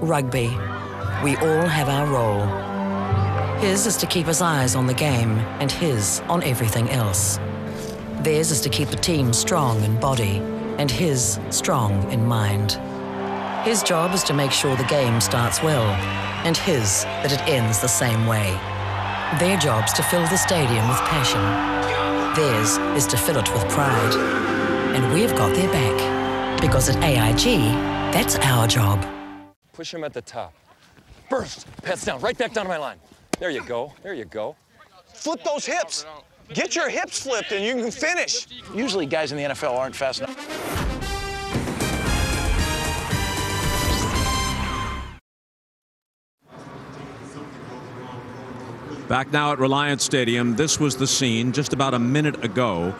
Rugby. We all have our role. His is to keep his eyes on the game and his on everything else. Theirs is to keep the team strong in body and his strong in mind. His job is to make sure the game starts well and his that it ends the same way. Their job's to fill the stadium with passion. Theirs is to fill it with pride. And we've got their back. Because at AIG, that's our job. Push him at the top. Burst, pass down, right back down to my line. There you go, there you go. Flip those hips. Get your hips flipped and you can finish. Usually guys in the NFL aren't fast enough. Back now at Reliance Stadium, this was the scene just about a minute ago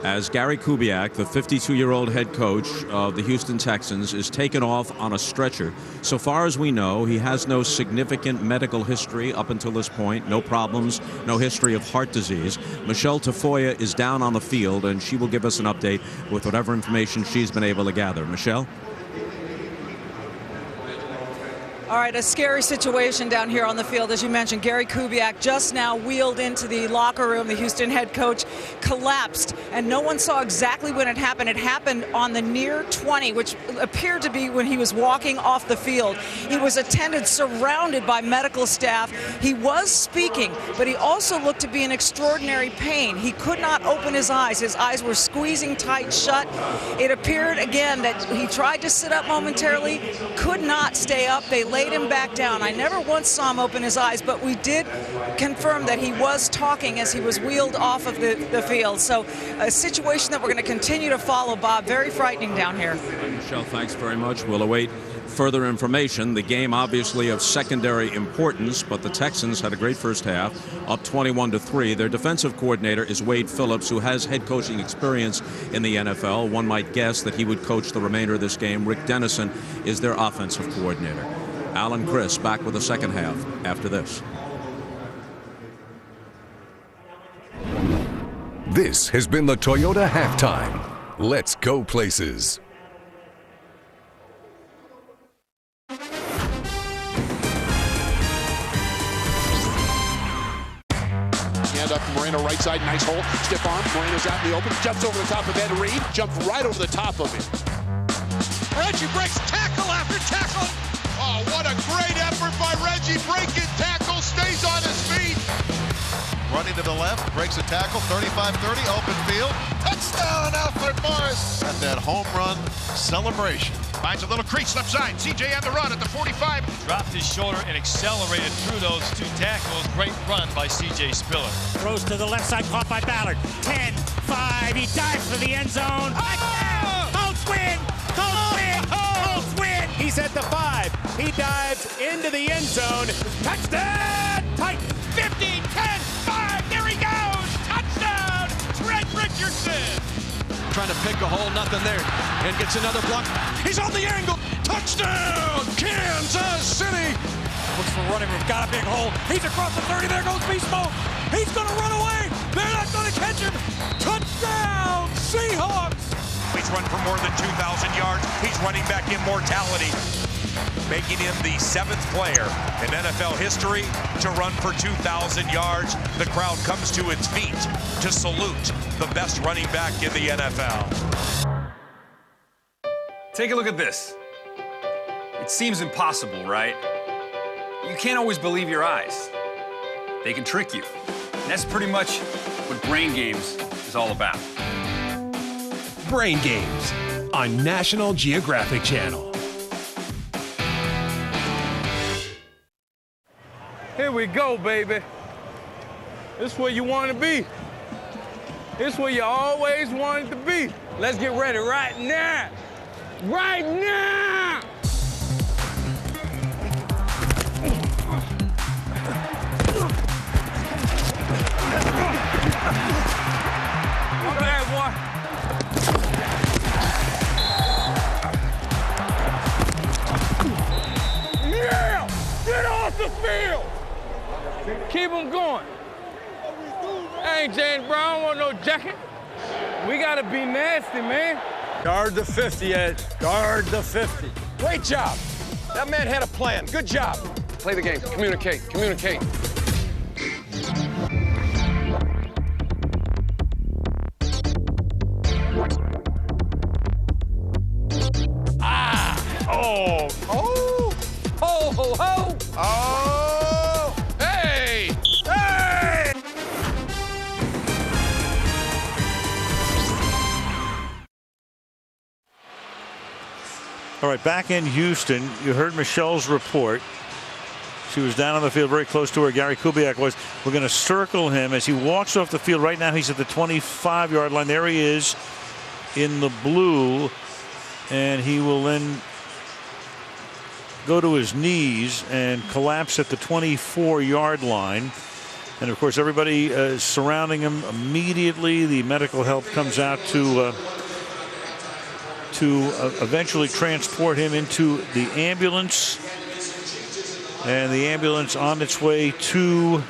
as Gary Kubiak, the 52-year-old head coach of the Houston Texans, is taken off on a stretcher. So far as we know, he has no significant medical history up until this point, no problems, no history of heart disease. Michelle Tafoya is down on the field, and she will give us an update with whatever information she's been able to gather. Michelle? All right, a scary situation down here on the field. As you mentioned, Gary Kubiak just now wheeled into the locker room. The Houston head coach collapsed, and no one saw exactly when it happened. It happened on the near 20, which appeared to be when he was walking off the field. He was attended, surrounded by medical staff. He was speaking, but he also looked to be in extraordinary pain. He could not open his eyes. His eyes were squeezing tight shut. It appeared, again, that he tried to sit up momentarily, could not stay up. They laid him back down. I never once saw him open his eyes, but we did confirm that he was talking as he was wheeled off of the field. So a situation that we're going to continue to follow, Bob. Very frightening down here. Michelle, thanks very much. We'll await further information. The game obviously of secondary importance, but the Texans had a great first half, up 21-3. Their defensive coordinator is Wade Phillips, who has head coaching experience in the NFL. One might guess that he would coach the remainder of this game. Rick Dennison is their offensive coordinator. Alan Chris back with the second half after this. This has been the Toyota Halftime. Let's go places. Hand up to Moreno, right side, nice hole, stiff arm. Moreno's out in the open, jumps over the top of Ed Reed, jumped right over the top of him. Reggie breaks tackle after tackle. Oh, what a great effort by Reggie. Breaking tackle, stays on his feet. Running to the left, breaks a tackle, 35-30, open field. Touchdown, Alfred Morris. At that home run celebration. Finds a little crease left side. CJ on the run at the 45. Dropped his shoulder and accelerated through those two tackles. Great run by CJ Spiller. Throws to the left side, caught by Ballard. 10, 5, he dives for the end zone. Colts win! Colts win! Colts win! He's at the 5. He dives into the end zone. Touchdown! Tight! 15, 10, 5. There he goes. Touchdown. Trent Richardson. Trying to pick a hole, nothing there. And gets another block. He's on the angle. Touchdown, Kansas City. Looks for running room. Got a big hole. He's across the 30. There goes Beast Mode. He's going to run away. They're not going to catch him. Touchdown, Seahawks. He's run for more than 2,000 yards. He's running back immortality, making him the 7th player in NFL history to run for 2,000 yards. The crowd comes to its feet to salute the best running back in the NFL. Take a look at this. It seems impossible, right? You can't always believe your eyes. They can trick you. And that's pretty much what Brain Games is all about. Brain Games on National Geographic Channel. Here we go, baby. This is where you want to be. This is where you always wanted to be. Let's get ready right now. Right now! Okay, boy. Yeah! Get off the field! Keep them going. I ain't James Brown, I want no jacket. We gotta be nasty, man. Guard the 50, Ed. Guard the 50. Great job. That man had a plan. Good job. Play the game. Communicate. Communicate. Oh! Oh! Ho, ho, ho! Oh! Hey! Hey! All right, back in Houston, you heard Michelle's report. She was down on the field very close to where Gary Kubiak was. We're going to circle him as he walks off the field. Right now he's at the 25-yard line. There he is in the blue. And he will then go to his knees and collapse at the 24-yard line. And, of course, everybody surrounding him immediately. The medical help comes out to eventually transport him into the ambulance. And the ambulance on its way to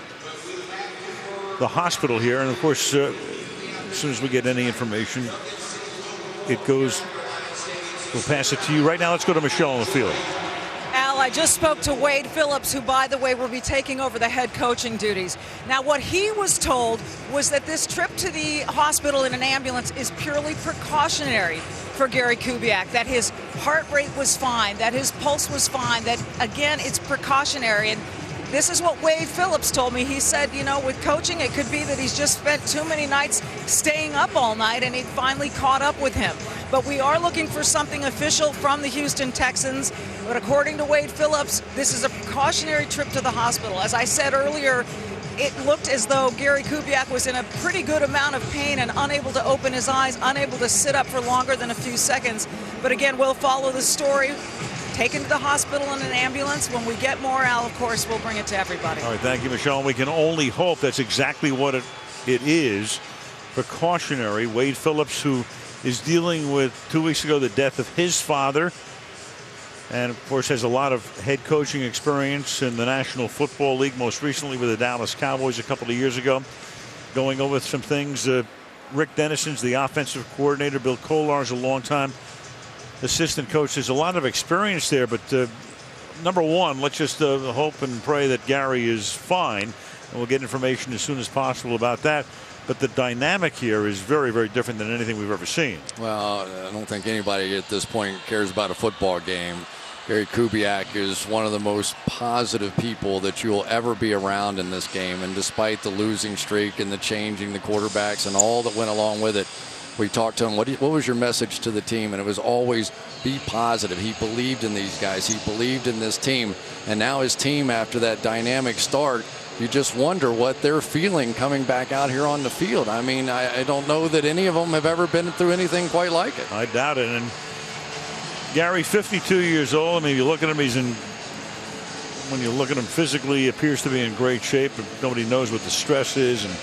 the hospital here. And, of course, as soon as we get any information, it goes. We'll pass it to you right now. Let's go to Michelle on the field. Al, I just spoke to Wade Phillips, who, by the way, will be taking over the head coaching duties. Now, what he was told was that this trip to the hospital in an ambulance is purely precautionary for Gary Kubiak, that his heart rate was fine, that his pulse was fine, that, again, it's precautionary. And this is what Wade Phillips told me. He said, you know, with coaching, it could be that he's just spent too many nights staying up all night, and it finally caught up with him. But we are looking for something official from the Houston Texans. But according to Wade Phillips, this is a precautionary trip to the hospital. As I said earlier, it looked as though Gary Kubiak was in a pretty good amount of pain and unable to open his eyes, unable to sit up for longer than a few seconds. But again, we'll follow the story. Taken to the hospital in an ambulance. When we get more, Al, of course, we'll bring it to everybody. All right, thank you, Michelle. We can only hope that's exactly what it is. Precautionary. Wade Phillips, who is dealing with 2 weeks ago the death of his father, and of course has a lot of head coaching experience in the National Football League, most recently with the Dallas Cowboys a couple of years ago. Going over some things. Rick Dennison's the offensive coordinator. Bill Kolar's a long-time assistant coach. There's a lot of experience there, but number one, let's just hope and pray that Gary is fine, and we'll get information as soon as possible about that. But the dynamic here is very, very different than anything we've ever seen. Well, I don't think anybody at this point cares about a football game. Gary Kubiak is one of the most positive people that you'll ever be around in this game. And despite the losing streak and the changing the quarterbacks and all that went along with it, we talked to him. What was your message to the team? And it was always be positive. He believed in these guys. He believed in this team. And now his team, after that dynamic start, you just wonder what they're feeling coming back out here on the field. I mean, I don't know that any of them have ever been through anything quite like it. I doubt it. And Gary, 52 years old. I mean, you look at him, when you look at him physically, he appears to be in great shape, but nobody knows what the stress is and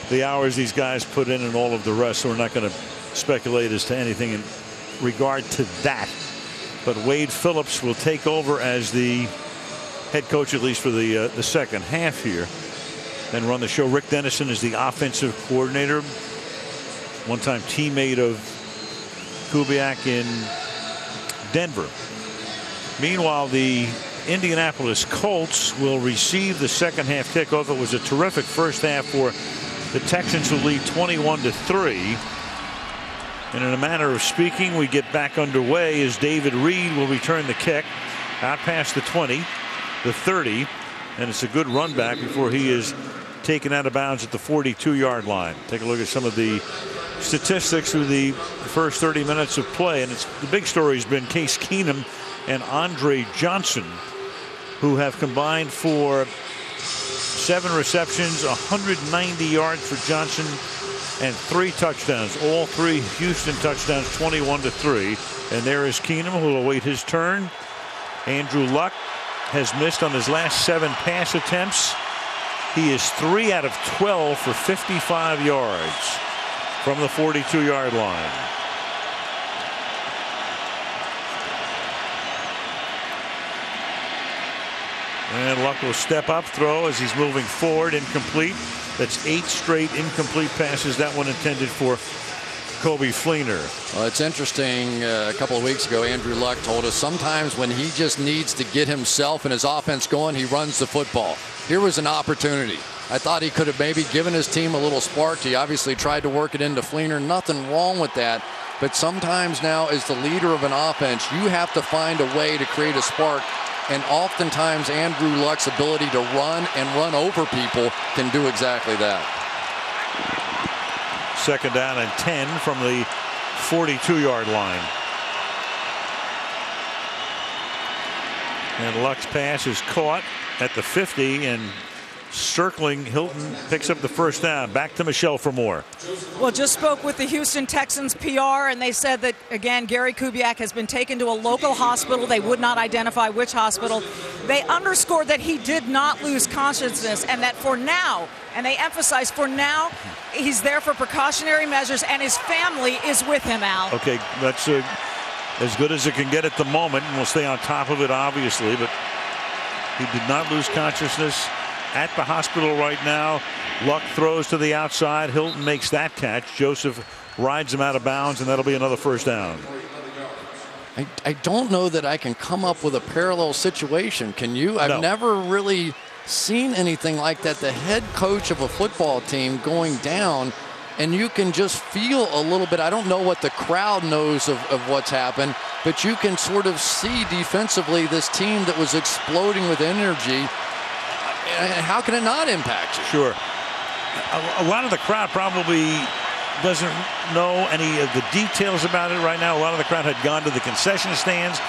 the hours these guys put in and all of the rest. So we're not going to speculate as to anything in regard to that. But Wade Phillips will take over as the head coach, at least for the second half here, then run the show. Rick Dennison is the offensive coordinator, one-time teammate of Kubiak in Denver. Meanwhile, the Indianapolis Colts will receive the second half kickoff. It was a terrific first half for the Texans, who lead 21-3. And in a manner of speaking, we get back underway as David Reed will return the kick out past the 20. The 30, and it's a good run back before he is taken out of bounds at the 42-yard line. Take a look at some of the statistics through the first 30 minutes of play, and the big story has been Case Keenum and Andre Johnson, who have combined for 7 receptions, 190 yards for Johnson, and 3 touchdowns. All 3 Houston touchdowns, 21-3. And there is Keenum, who will await his turn. Andrew Luck has missed on his last 7 pass attempts. He is 3 out of 12 for 55 yards from the 42-yard line. And Luck will step up, throw as he's moving forward, incomplete. That's 8 straight incomplete passes. That one intended for Coby Fleener. Well, it's interesting. A couple of weeks ago, Andrew Luck told us sometimes when he just needs to get himself and his offense going, he runs the football. Here was an opportunity. I thought he could have maybe given his team a little spark. He obviously tried to work it into Fleener. Nothing wrong with that. But sometimes now, as the leader of an offense, you have to find a way to create a spark. And oftentimes, Andrew Luck's ability to run and run over people can do exactly that. 2nd down and 10 from the 42-yard line. And Luck's pass is caught at the 50, and circling Hilton picks up the 1st down. Back to Michelle for more. Well, just spoke with the Houston Texans PR, and they said that, again, Gary Kubiak has been taken to a local hospital. They would not identify which hospital. They underscored that he did not lose consciousness, and that for now, and they emphasize for now, he's there for precautionary measures, and his family is with him, Al. Okay, that's as good as it can get at the moment, and we'll stay on top of it, obviously, but he did not lose consciousness. At the hospital right now. Luck throws to the outside. Hilton makes that catch. Joseph rides him out of bounds, and that'll be another 1st down. I don't know that I can come up with a parallel situation. Can you? I've never really seen anything like that. The head coach of a football team going down, and you can just feel a little bit. I don't know what the crowd knows of what's happened, but you can sort of see defensively this team that was exploding with energy. How can it not impact you? Sure. A lot of the crowd probably doesn't know any of the details about it right now. A lot of the crowd had gone to the concession stands,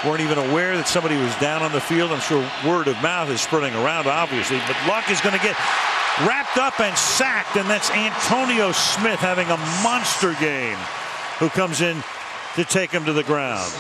weren't even aware that somebody was down on the field. I'm sure word of mouth is spreading around, obviously. But Luck is going to get wrapped up and sacked, and that's Antonio Smith having a monster game, who comes in to take him to the ground.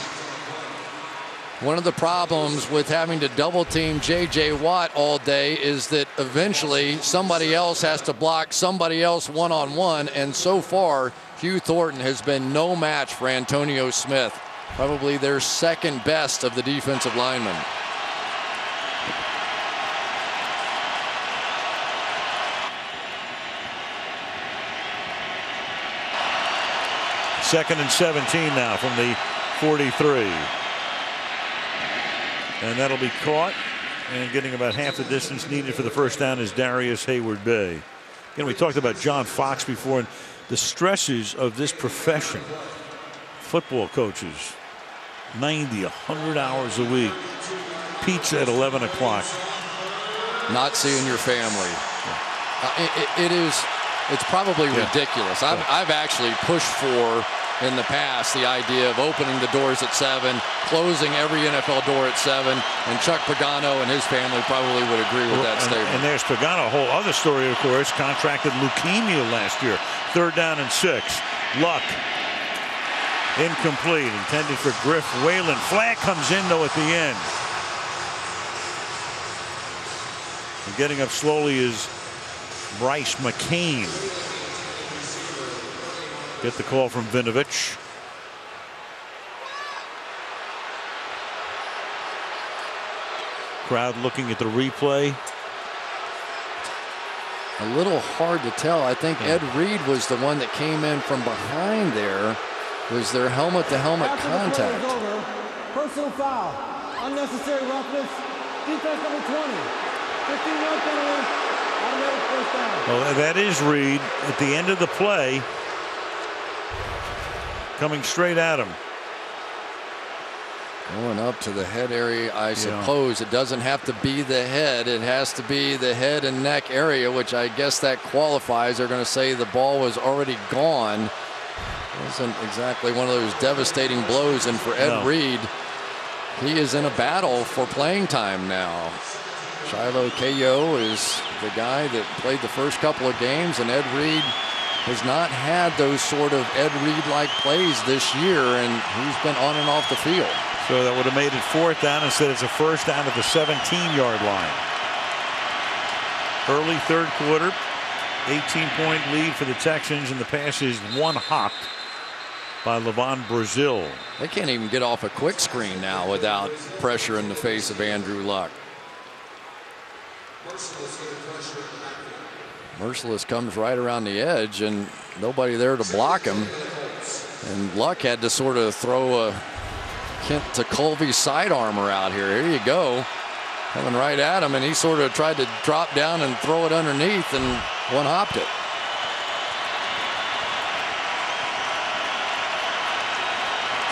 One of the problems with having to double team J.J. Watt all day is that eventually somebody else has to block somebody else one-on-one, and so far Hugh Thornton has been no match for Antonio Smith, probably their 2nd best of the defensive linemen. Second and 17 now from the 43. And that'll be caught, and getting about half the distance needed for the 1st down is Darius Hayward-Bay. Again, we talked about John Fox before, and the stresses of this profession. Football coaches, 90, 100 hours a week. Pizza at 11 o'clock. Not seeing your family. It's probably ridiculous. I've actually pushed for, in the past, the idea of opening the doors at 7, closing every NFL door at 7, and Chuck Pagano and his family probably would agree with that statement. And there's Pagano, a whole other story, of course, contracted leukemia last year. 3rd down and 6. Luck. Incomplete, intended for Griff Whalen. Flag comes in, though, at the end. And getting up slowly is Bryce McCain. Get the call from Vinovich. Crowd looking at the replay. A little hard to tell. I think Ed Reed was the one that came in from behind there. Was there helmet-to-helmet contact? Personal foul. Unnecessary roughness. Defense number 20. 15-yard penalty. Automatic 1st down. Well, that is Reed at the end of the play. Coming straight at him. Going up to the head area, I suppose. It doesn't have to be the head. It has to be the head and neck area, which I guess that qualifies. They're going to say the ball was already gone. Wasn't exactly one of those devastating blows. And for Ed Reed, he is in a battle for playing time now. Shiloh K.O. is the guy that played the first couple of games, and Ed Reed has not had those sort of Ed Reed-like plays this year, and he's been on and off the field. So that would have made it 4th down. Instead, it's a 1st down at the 17-yard line. Early 3rd quarter, 18-point lead for the Texans, and the pass is one-hopped by Levon Brazil. They can't even get off a quick screen now without pressure in the face of Andrew Luck. Merciless comes right around the edge, and nobody there to block him. And Luck had to sort of throw a Kent to Colby side armor out here. Here you go. Coming right at him, and he sort of tried to drop down and throw it underneath and one-hopped it.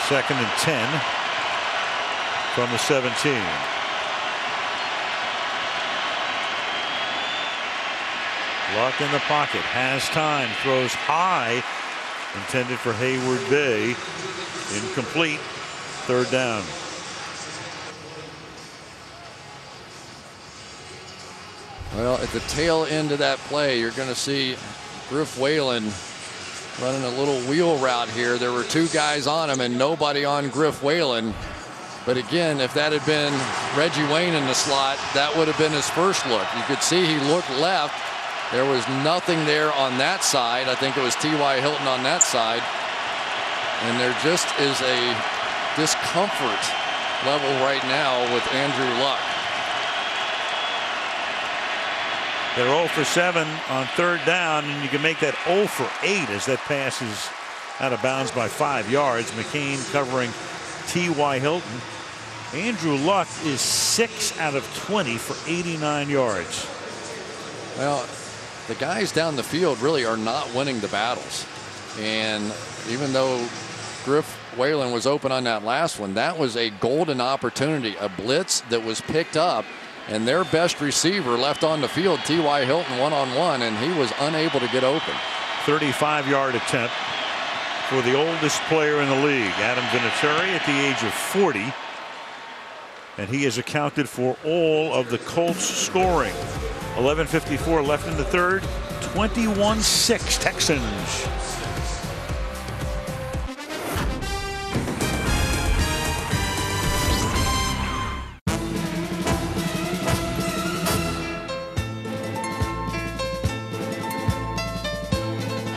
Second and 10 from the 17. Luck in the pocket, has time, throws high, intended for Hayward Bay. Incomplete. Third down. Well, at the tail end of that play, you're going to see Griff Whalen running a little wheel route here. There were two guys on him and nobody on Griff Whalen. But again, if that had been Reggie Wayne in the slot, that would have been his first look. You could see he looked left. There was nothing there on that side. I think it was T.Y. Hilton on that side. And there just is a discomfort level right now with Andrew Luck. They're 0 for 7 on third down, and you can make that 0 for 8 as that pass is out of bounds by 5 yards. McCain covering T.Y. Hilton. Andrew Luck is 6 out of 20 for 89 yards. Well, the guys down the field really are not winning the battles. And even though Griff Whalen was open on that last one, that was a golden opportunity, a blitz that was picked up, and their best receiver left on the field, T.Y. Hilton, one-on-one, and he was unable to get open. 35-yard attempt for the oldest player in the league, Adam Vinatieri, at the age of 40. And he has accounted for all of the Colts scoring. 11:54 left in the third. 21-6 Texans.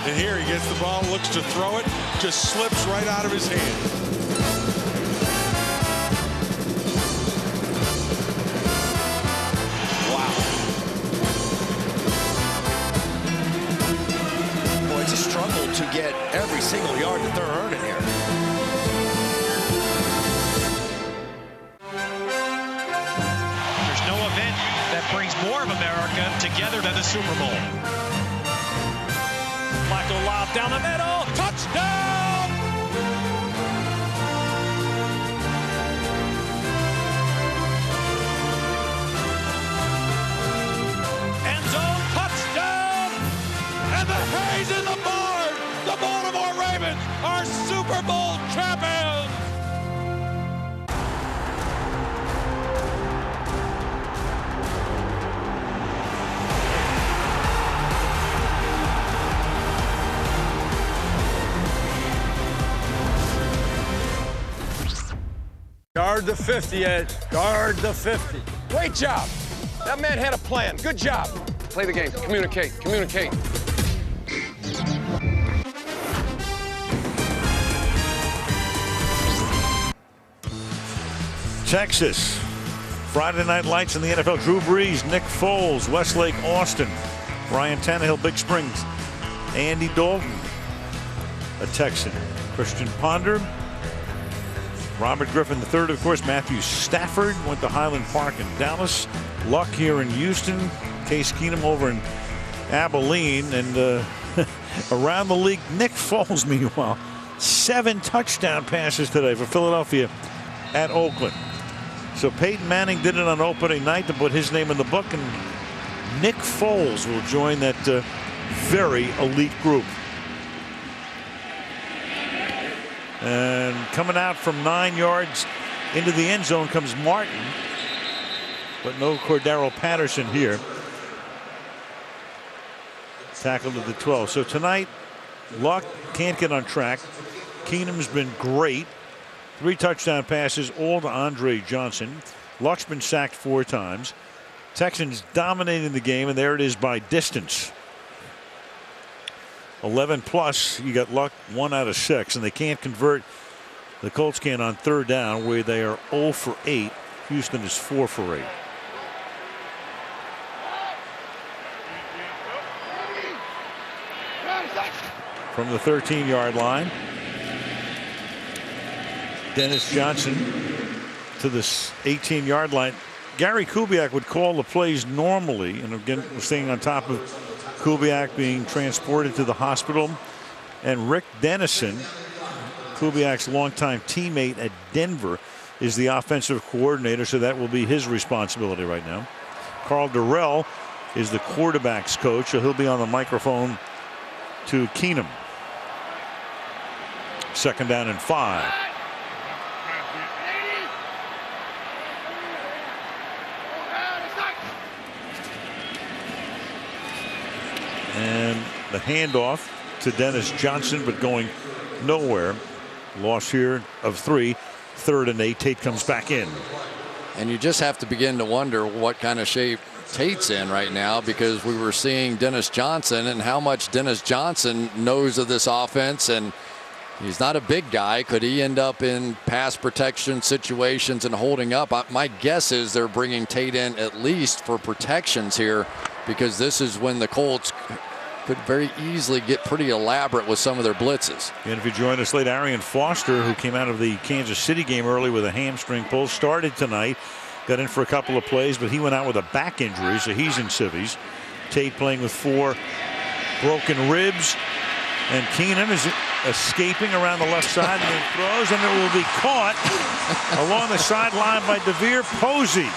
And here he gets the ball, looks to throw it, just slips right out of his hand. Struggle to get every single yard that they're earning here. There's no event that brings more of America together than the Super Bowl. Flacco lob down the middle. Touchdown! End zone touchdown! And the Hayes in the barn! The Baltimore Ravens are Super Bowl champions! Guard the 50, Ed. Guard the 50. Great job. That man had a plan. Good job. Play the game. Communicate. Communicate. Texas. Friday Night Lights in the NFL. Drew Brees, Nick Foles, Westlake Austin, Ryan Tannehill, Big Springs, Andy Dalton, a Texan, Christian Ponder, Robert Griffin III, of course, Matthew Stafford went to Highland Park in Dallas, Luck here in Houston, Case Keenum over in Abilene, and around the league, Nick Foles, meanwhile, 7 touchdown passes today for Philadelphia at Oakland. So Peyton Manning did it on opening night to put his name in the book, and Nick Foles will join that very elite group. And coming out from 9 yards into the end zone comes Martin, but no Cordero Patterson here. Tackled at the 12. So tonight, Luck can't get on track. Keenum's been great. 3 touchdown passes, all to Andre Johnson. Luck's been sacked 4 times. Texans dominating the game, and there it is by distance. 11 plus. You got Luck 1 out of 6, and they can't convert. The Colts can on third down, where they are 0 for 8. Houston is 4 for 8. From the 13-yard line, Dennis Johnson to the 18-yard line. Gary Kubiak would call the plays normally, and again, we're staying on top of Kubiak being transported to the hospital. And Rick Dennison, Kubiak's longtime teammate at Denver, is the offensive coordinator, so that will be his responsibility right now. Carl Durrell is the quarterback's coach, so he'll be on the microphone to Keenum. 2nd down and 5. And the handoff to Dennis Johnson, but going nowhere. Loss here of 3. 3rd and 8. Tate comes back in. And you just have to begin to wonder what kind of shape Tate's in right now, because we were seeing Dennis Johnson and how much Dennis Johnson knows of this offense, and he's not a big guy. Could he end up in pass protection situations and holding up? My guess is they're bringing Tate in at least for protections here, because this is when the Colts could very easily get pretty elaborate with some of their blitzes. And if you join us late, Arian Foster, who came out of the Kansas City game early with a hamstring pull, started tonight, got in for a couple of plays, but he went out with a back injury, so he's in civvies. Tate playing with 4 broken ribs, and Keenum is escaping around the left side and then throws, and it will be caught along the sideline by DeVere Posey.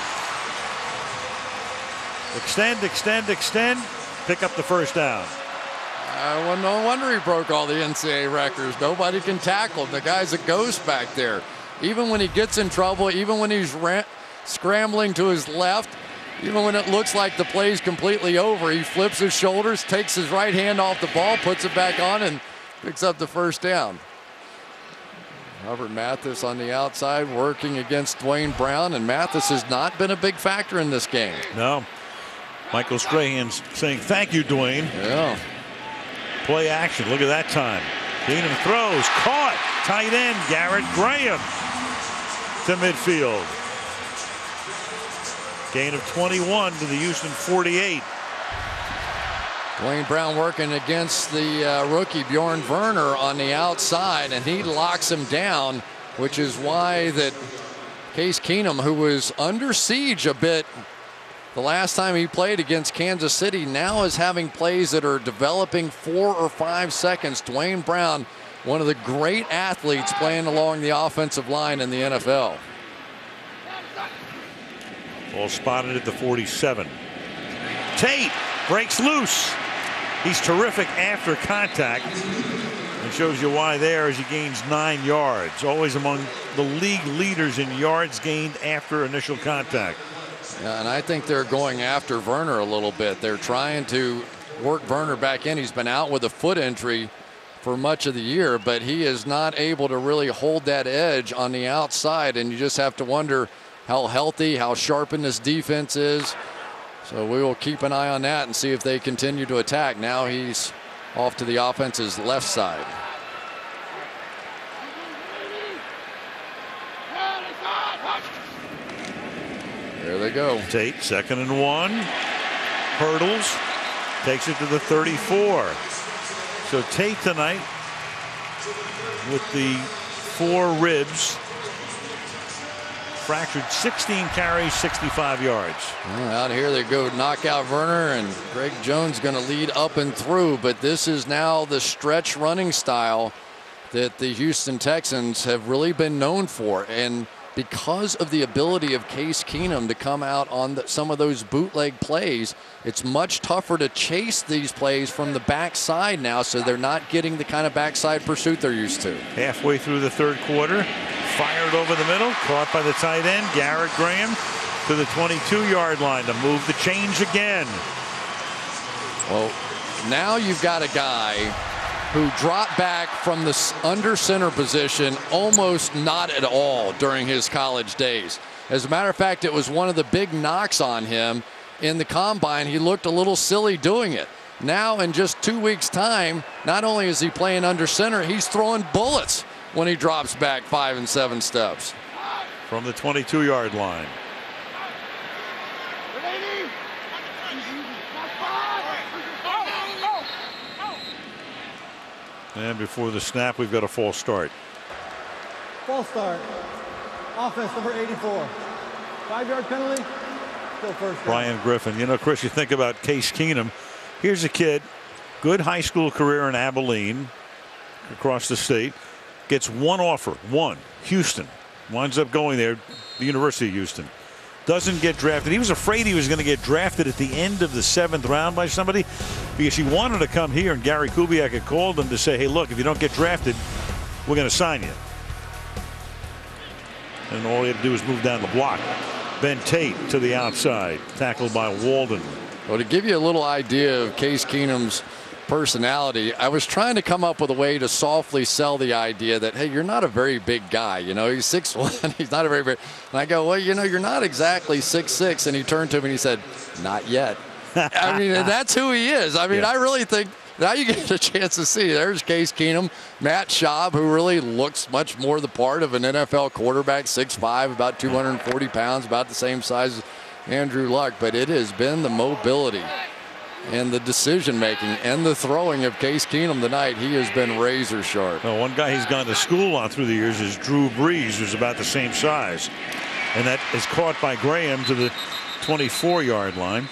Extend, extend, extend. Pick up the 1st down. Well, no wonder he broke all the NCAA records. Nobody can tackle him. The guy's a ghost back there. Even when he gets in trouble, even when he's scrambling to his left, even when it looks like the play's completely over, he flips his shoulders, takes his right hand off the ball, puts it back on, and picks up the 1st down. Robert Mathis on the outside working against Dwayne Brown, and Mathis has not been a big factor in this game. No. Michael Strahan's saying thank you, Dwayne. Yeah. Play action. Look at that time. Keenum throws. Caught. Tight end Garrett Graham to midfield. Gain of 21 to the Houston 48. Dwayne Brown working against the rookie Bjorn Werner on the outside, and he locks him down, which is why that Case Keenum, who was under siege a bit the last time he played against Kansas City, now is having plays that are developing 4 or 5 seconds. Dwayne Brown, one of the great athletes playing along the offensive line in the NFL. Ball spotted at the 47. Tate breaks loose. He's terrific after contact, and shows you why there as he gains 9 yards. Always among the league leaders in yards gained after initial contact. Yeah, and I think they're going after Werner a little bit. They're trying to work Werner back in. He's been out with a foot injury for much of the year, but he is not able to really hold that edge on the outside, and you just have to wonder how healthy, how sharpened this defense is. So we will keep an eye on that and see if they continue to attack. Now he's off to the offense's left side. There they go. Tate, 2nd and 1. Hurdles. Takes it to the 34. So Tate tonight with the 4 ribs. Fractured 16 carries, 65 yards. Well, out here they go knock out Werner, and Greg Jones going to lead up and through, but this is now the stretch running style that the Houston Texans have really been known for. And because of the ability of Case Keenum to come out on some of those bootleg plays, it's much tougher to chase these plays from the backside now, so they're not getting the kind of backside pursuit they're used to. Halfway through the 3rd quarter, fired over the middle, caught by the tight end, Garrett Graham, to the 22-yard line to move the chains again. Well, now you've got a guy who dropped back from the under center position almost not at all during his college days. As a matter of fact, it was one of the big knocks on him in the combine. He looked a little silly doing it. Now in just 2 weeks' time, not only is he playing under center, he's throwing bullets when he drops back 5 and 7 steps. From the 22-yard line. And before the snap, we've got a false start. False start. Offense number 84. 5-yard penalty. Still first down. Brian Griffin. You know, Chris, you think about Case Keenum. Here's a kid, good high school career in Abilene, across the state. Gets one offer, one, Houston. Winds up going there, the University of Houston. Doesn't get drafted. He was afraid he was going to get drafted at the end of the 7th round by somebody because he wanted to come here, and Gary Kubiak had called him to say, hey, look, if you don't get drafted, we're going to sign you. And all he had to do was move down the block. Ben Tate to the outside, tackled by Walden. Well, to give you a little idea of Case Keenum's personality, I was trying to come up with a way to softly sell the idea that, hey, you're not a very big guy. You know, he's 6'1", he's not a very big. And I go, well, you know, you're not exactly 6'6". And he turned to me and he said, not yet. I mean, and that's who he is. I mean, I really think now you get a chance to see. There's Case Keenum, Matt Schaub, who really looks much more the part of an NFL quarterback, 6'5", about 240 pounds, about the same size as Andrew Luck. But it has been the mobility and the decision-making and the throwing of Case Keenum tonight. He has been razor sharp. Well, one guy he's gone to school on through the years is Drew Brees, who's about the same size. And that is caught by Graham to the 24-yard line.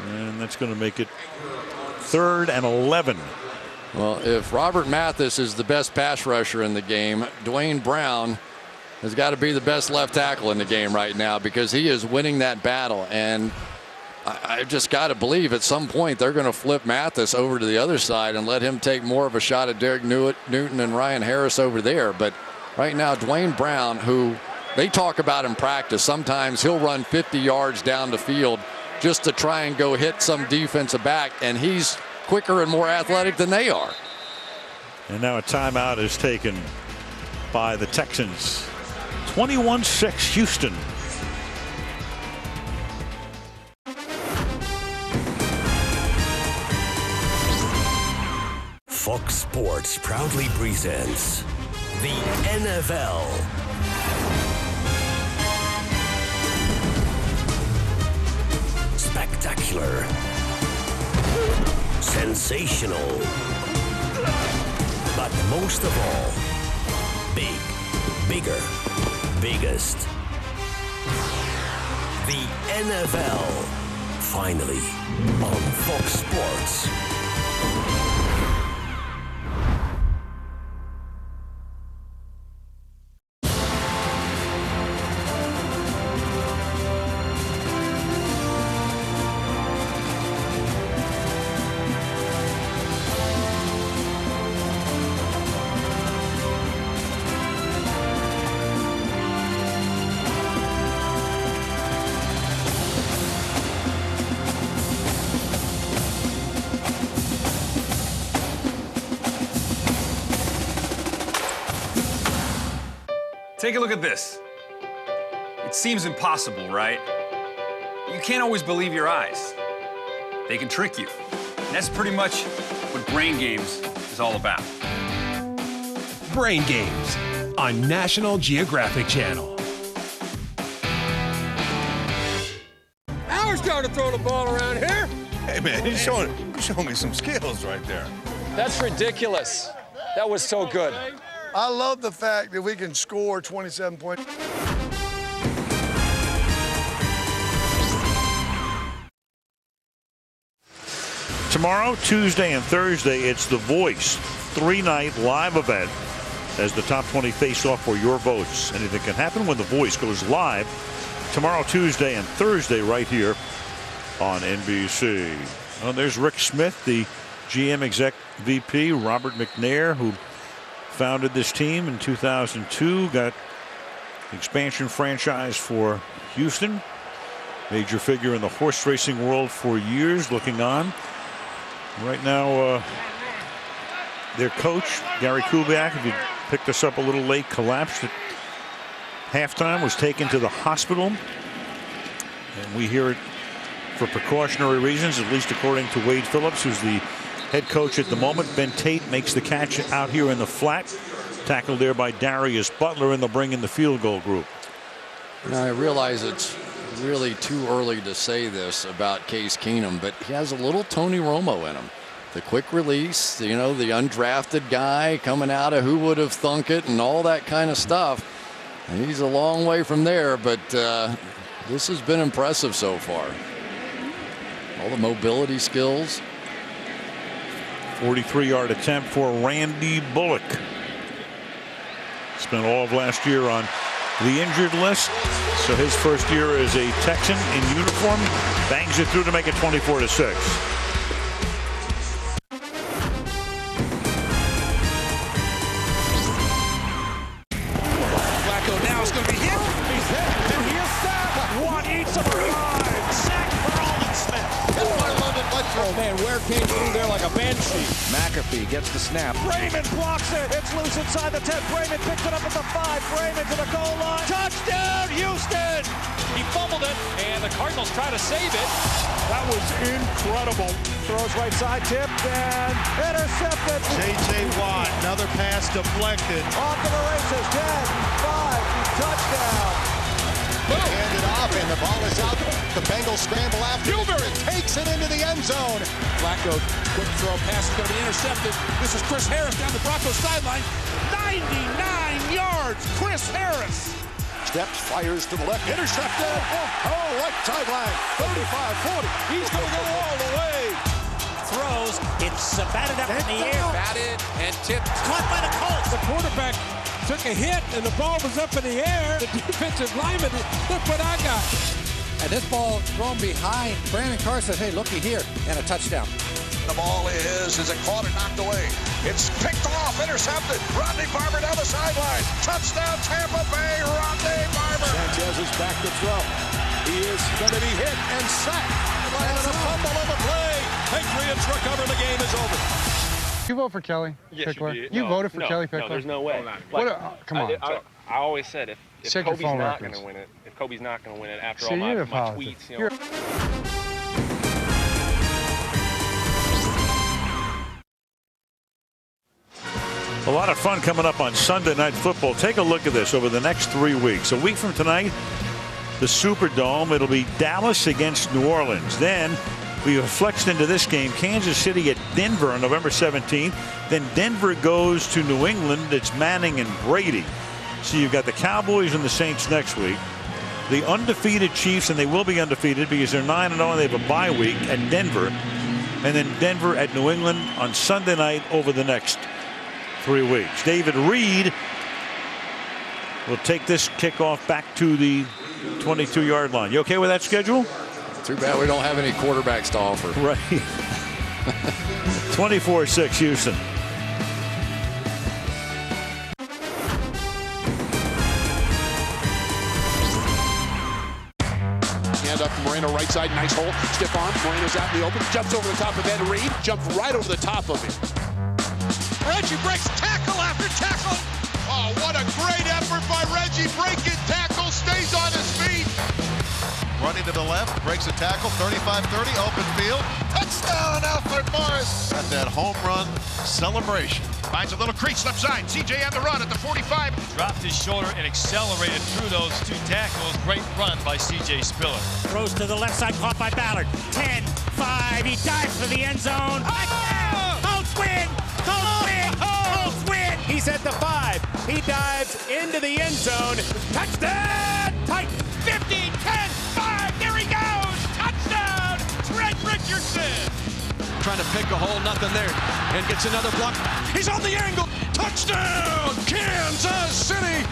And that's going to make it 3rd and 11. Well, if Robert Mathis is the best pass rusher in the game, Dwayne Brown has got to be the best left tackle in the game right now because he is winning that battle. And I've just got to believe at some point they're going to flip Mathis over to the other side and let him take more of a shot at Derek Newton and Ryan Harris over there. But right now, Dwayne Brown, who they talk about in practice, sometimes he'll run 50 yards down the field just to try and go hit some defensive back, and he's quicker and more athletic than they are. And now a timeout is taken by the Texans. 21-6 Houston. Fox Sports proudly presents the NFL. Spectacular. Sensational. But most of all, big, bigger, biggest. The NFL. Finally on Fox Sports. Take a look at this. It seems impossible, right? You can't always believe your eyes. They can trick you. And that's pretty much what Brain Games is all about. Brain Games on National Geographic Channel. Howard's trying to throw the ball around here. Hey, man, he's showing me some skills right there. That's ridiculous. That was so good. I love the fact that we can score 27 points. Tomorrow, Tuesday, and Thursday, it's The Voice 3-night live event as the top 20 face off for your votes. Anything can happen when The Voice goes live tomorrow, Tuesday, and Thursday right here on NBC. Oh, there's Rick Smith, the GM exec VP, Robert McNair, who founded this team in 2002, got the expansion franchise for Houston. Major figure in the horse racing world for years, looking on. Right now, their coach, Gary Kubiak, if you picked us up a little late, collapsed at halftime, was taken to the hospital. And we hear it for precautionary reasons, at least according to Wade Phillips, who's the head coach at the moment. Ben Tate makes the catch out here in the flat. Tackled there by Darius Butler, and they'll bring in the field goal group. Now, I realize it's really too early to say this about Case Keenum, but he has a little Tony Romo in him. the quick release, the undrafted guy coming out of who would have thunk it and all that kind of stuff. And he's a long way from there, but this has been impressive so far. All the mobility skills. 43-yard attempt for Randy Bullock. Spent all of last year on the injured list. So his first year as a Texan in uniform, bangs it through to make it 24-6. Oh man, Ware came through there like a banshee. McAfee gets the snap. Raymond blocks it. It's loose inside the 10. Raymond picks it up at the 5. Raymond to the goal line. Touchdown, Houston! He fumbled it, and the Cardinals try to save it. That was incredible. Throws right side, tipped and intercepted. J.J. Watt, another pass deflected. Off to the races. 10, 5, touchdown. Handed off, and the ball is out. The Bengals scramble after it. Takes it into the end zone. Flacco, quick throw pass is going to be intercepted. This is Chris Harris down the Broncos sideline. 99 yards, Chris Harris. Steps, fires to the left, intercepted. Oh, right sideline, 35-40. He's going to go all the way. Throws, it's batted up in the air. Batted and tipped. Caught by the Colts. The quarterback took a hit and the ball was up in the air. The defensive lineman, look what I got. And this ball thrown behind. Brandon Carr says, hey, looky here, and a touchdown. The ball is it caught and knocked away? It's picked off, intercepted. Rodney Barber down the sideline. Touchdown, Tampa Bay, Rodney Barber. Sanchez is back to throw. He is going to be hit and sacked. And a fumble on the play. Patriots recover. The game is over. You vote for Kelly Pickler? You voted for Kelly Pickler? No, there's no way. Come on. I always said if Check your Kobe's phone not records. going to win it, if Kobe's not going to win it after See, all my you're a tweets, you know. A lot of fun coming up on Sunday Night Football. Take a look at this over the next 3 weeks. A week from tonight, the Superdome. It'll be Dallas against New Orleans. Then we have flexed into this game, Kansas City at Denver on November 17th. Then Denver goes to New England. It's Manning and Brady. So you've got the Cowboys and the Saints next week. The undefeated Chiefs, and they will be undefeated because they're 9-0 and they have a bye week at Denver. And then Denver at New England on Sunday night over the next 3 weeks. David Reed will take this kickoff back to the 22-yard line. You okay with that schedule? Too bad we don't have any quarterbacks to offer. Right. 24-6 Houston. Hand up to Moreno, right side, nice hole. Stiff arm. Moreno's out in the open. Jumps over the top of Ed Reed. Jumps right over the top of him. Reggie breaks tackle after tackle. Oh, what a great effort by Reggie. Breaking tackle, stays on his feet. Running to the left, breaks a tackle, 35-30, open field. Touchdown, Alfred Morris. Got that home run celebration. Finds a little crease left side. CJ on the run at the 45. Dropped his shoulder and accelerated through those 2 tackles. Great run by CJ Spiller. Throws to the left side, caught by Ballard. 10, 5, he dives for the end zone. Colts win! Colts win! Colts win! He's at the 5. He dives into the end zone. Touchdown! Tight. 50, 10, 5, there he goes! Touchdown! Trent Richardson! Trying to pick a hole, nothing there. And gets another block. He's on the angle. Touchdown, Kansas City.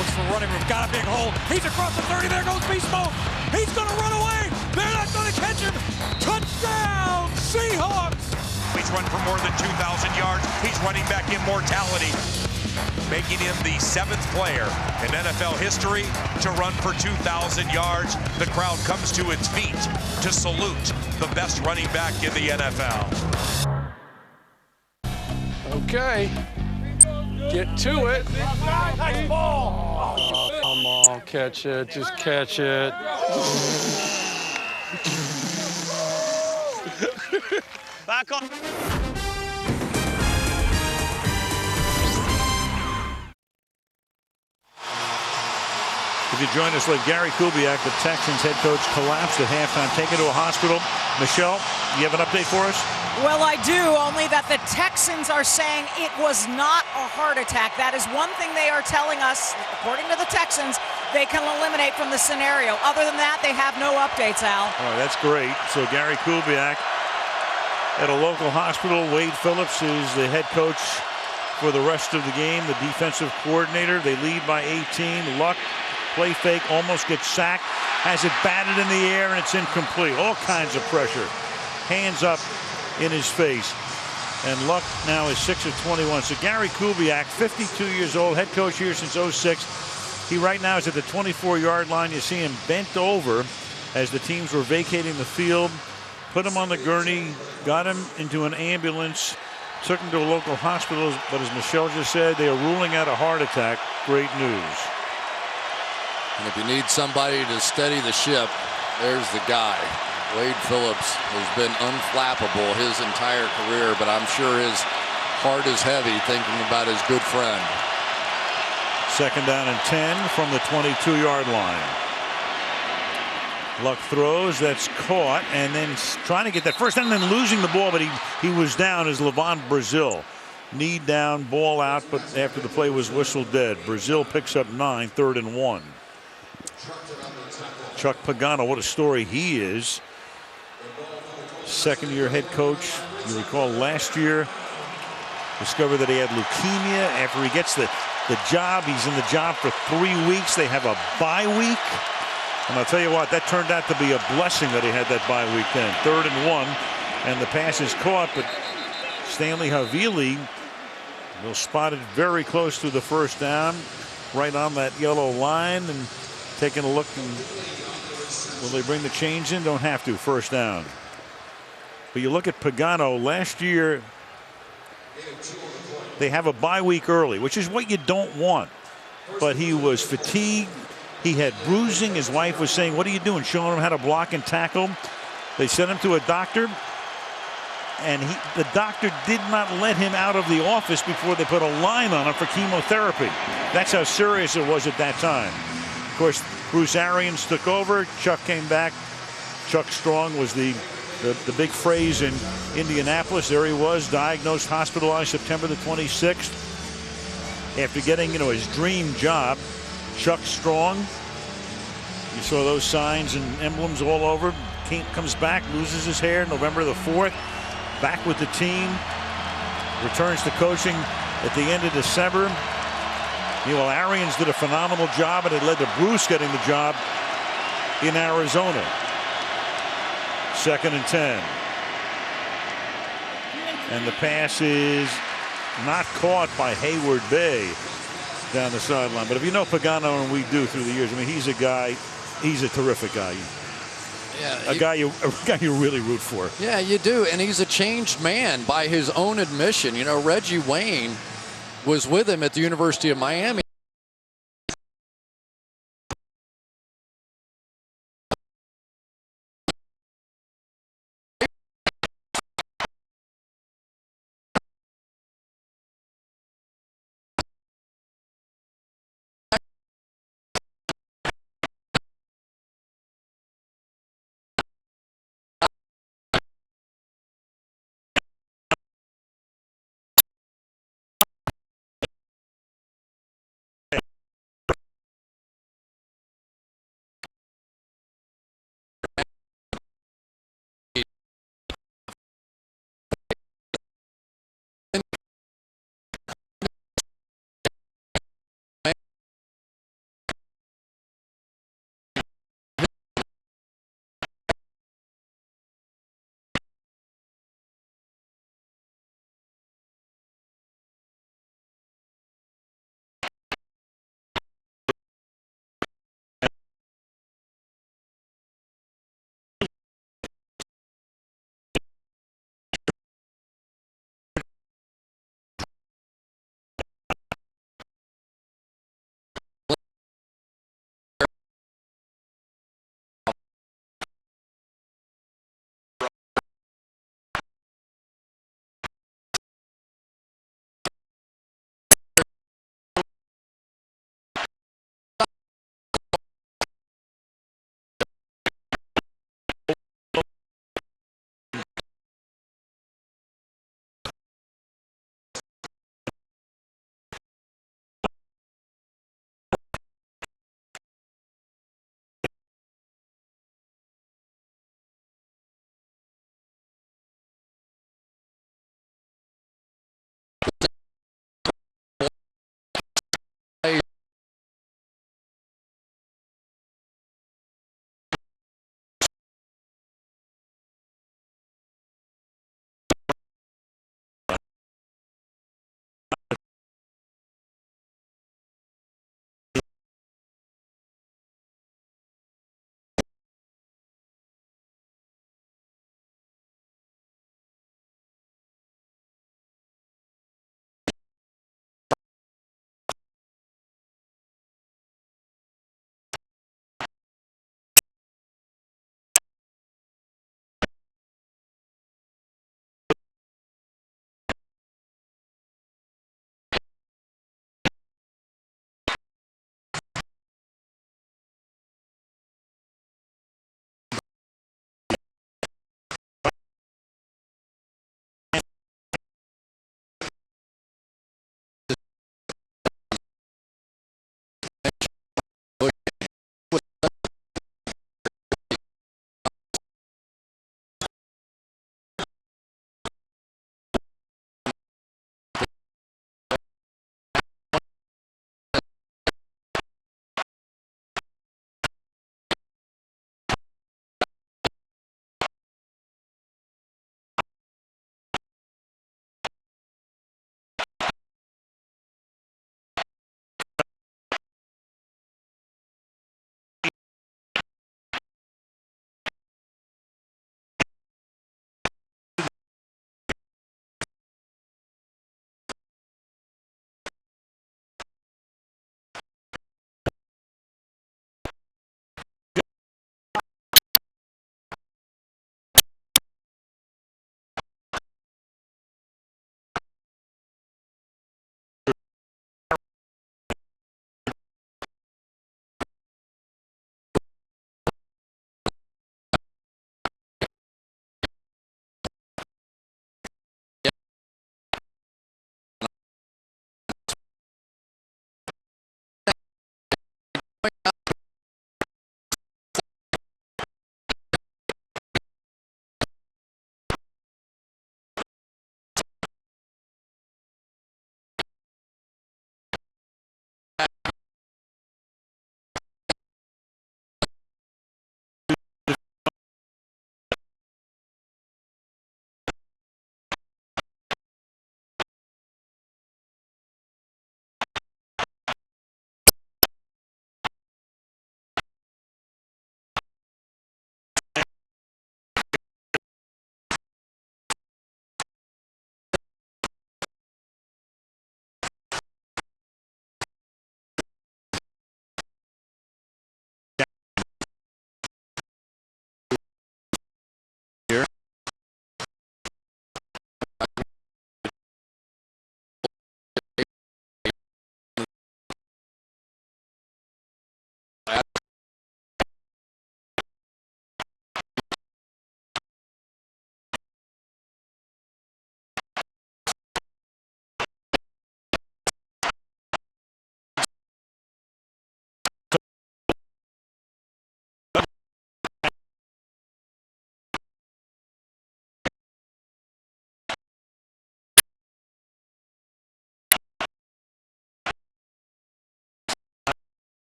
Looks for running room, got a big hole. He's across the 30, there goes Beast Mode. He's gonna run away. They're not gonna catch him. Touchdown, Seahawks. He's run for more than 2,000 yards. He's running back immortality, making him the 7th player in NFL history to run for 2,000 yards. The crowd comes to its feet to salute the best running back in the NFL. Okay. Get to it. Nice ball. Oh, come on, catch it. Just catch it. Back on. If you join us, let Gary Kubiak, the Texans head coach, collapsed at halftime, taken to a hospital. Michelle, you have an update for us? Well, I do, only that the Texans are saying it was not a heart attack. That is one thing they are telling us, according to the Texans, they can eliminate from the scenario. Other than that, they have no updates, Al. Oh, that's great. So Gary Kubiak at a local hospital. Wade Phillips is the head coach for the rest of the game, the defensive coordinator. They lead by 18. Luck, play fake, almost gets sacked, has it batted in the air, and it's incomplete. All kinds of pressure. Hands up in his face. And Luck now is 6 of 21. So Gary Kubiak, 52 years old, head coach here since 06. He right now is at the 24-yard line. You see him bent over as the teams were vacating the field. Put him on the gurney, got him into an ambulance, took him to a local hospital. But as Michelle just said, they are ruling out a heart attack. Great news. And if you need somebody to steady the ship, there's the guy. Wade Phillips has been unflappable his entire career, but I'm sure his heart is heavy thinking about his good friend. 2nd down and 10 from the 22-yard line. Luck throws, that's caught, and then trying to get that first down and then losing the ball, but he was down as Levon Brazil. Knee down, ball out, but after the play was whistled dead. Brazil picks up 9, 3rd and 1. Chuck Pagano, what a story he is. Second-year head coach. You recall last year, discovered that he had leukemia. After he gets the job, he's in the job for 3 weeks. They have a bye week. And I'll tell you what, that turned out to be a blessing that he had that bye week then. 3rd and 1, and the pass is caught, but Stanley Havili will spot it very close to the first down, right on that yellow line, and taking a look. And will they bring the chains in? Don't have to. First down. But you look at Pagano last year, they have a bye week early, which is what you don't want. But he was fatigued. He had bruising. His wife was saying, "What are you doing?" Showing him how to block and tackle. They sent him to a doctor, and the doctor did not let him out of the office before they put a line on him for chemotherapy. That's how serious it was at that time. Of course, Bruce Arians took over. Chuck came back. Chuck Strong was the big phrase in Indianapolis. There he was, diagnosed, hospitalized September the 26th. After getting, his dream job. Chuck Strong. You saw those signs and emblems all over. Comes back, loses his hair November the 4th. Back with the team. Returns to coaching at the end of December. Well, Arians did a phenomenal job, and it led to Bruce getting the job in Arizona. 2nd and 10. And the pass is not caught by Hayward Bay down the sideline. But if you know Pagano, and we do through the years, he's a guy, he's a terrific guy. Yeah, a guy you really root for. Yeah, you do. And he's a changed man by his own admission. Reggie Wayne was with him at the University of Miami.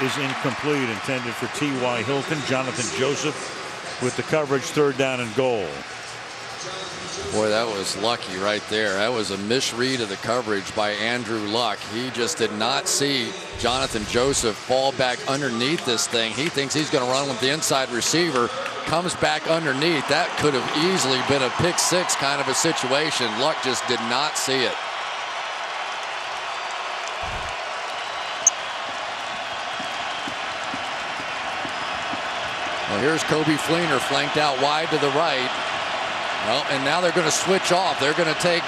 is incomplete, intended for T.Y. Hilton. Jonathan Joseph with the coverage, 3rd down and goal. Boy, that was lucky right there. That was a misread of the coverage by Andrew Luck. He just did not see Jonathan Joseph fall back underneath this thing. He thinks he's going to run with the inside receiver, comes back underneath. That could have easily been a pick 6 kind of a situation. Luck just did not see it. Well, here's Kobe Fleener flanked out wide to the right. Well, and now they're going to switch off. They're going to take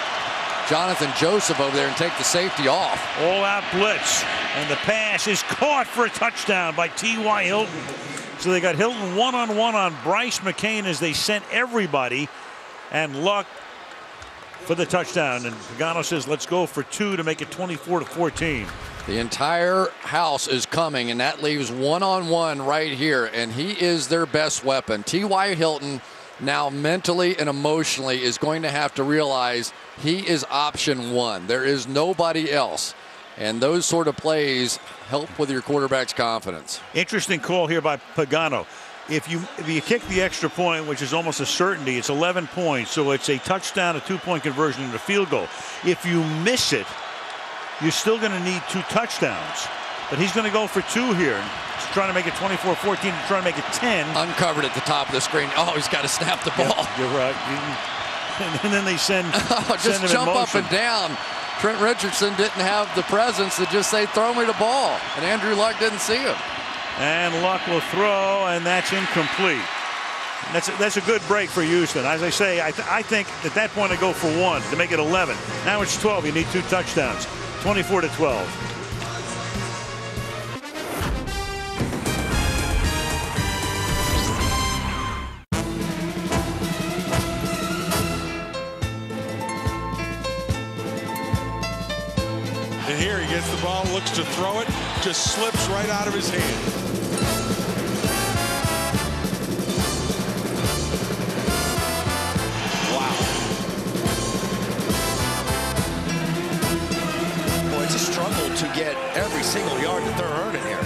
Jonathan Joseph over there and take the safety off. All-out blitz, and the pass is caught for a touchdown by T.Y. Hilton. So they got Hilton one-on-one on Bryce McCain as they sent everybody, and Luck for the touchdown. And Pagano says, let's go for 2 to make it 24-14. The entire house is coming, and that leaves one-on-one right here, and he is their best weapon. T.Y. Hilton now mentally and emotionally is going to have to realize he is option 1. There is nobody else. And those sort of plays help with your quarterback's confidence. Interesting call here by Pagano. If you kick the extra point, which is almost a certainty, it's 11 points. So it's a touchdown, a 2-point conversion, and a field goal. If you miss it, you're still going to need 2 touchdowns. But he's going to go for 2 here. He's trying to make it 24-14, trying to make it 10. Uncovered at the top of the screen. Oh, he's got to snap the ball. Yep, you're right. And then they send just him jump in up and down. Trent Richardson didn't have the presence to just say, throw me the ball. And Andrew Luck didn't see him. And Luck will throw, and that's incomplete. That's a good break for Houston. As I say, I think at that point I go for 1 to make it 11. Now it's 12. You need 2 touchdowns. 24-12. And here he gets the ball, looks to throw it, just slips right out of his hand. Wow. Boy, it's a struggle to get every single yard that they're earning here.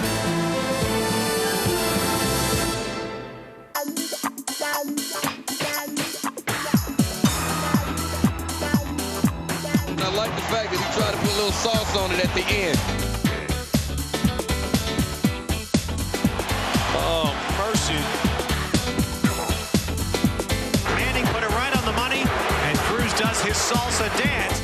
I like the fact that he tried to put a little sauce on it at the end. Oh, mercy. Manning put it right on the money, and Cruz does his salsa dance.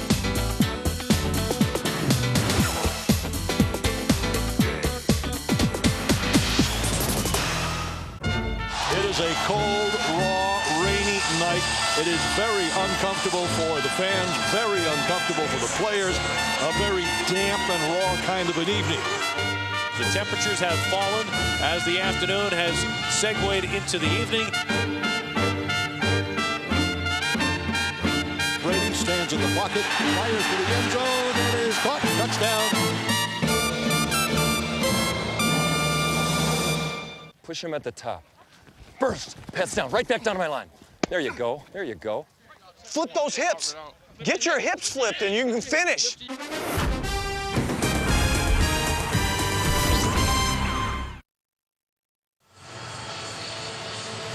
It is a cold, raw, rainy night. It is very uncomfortable for the fans, very uncomfortable for the players. A very damp and raw kind of an evening. The temperatures have fallen as the afternoon has segued into the evening. Brady stands in the pocket, fires to the end zone, and is caught. Touchdown. Push him at the top. Burst. Pass down. Right back down to my line. There you go. There you go. Flip those hips. Get your hips flipped and you can finish.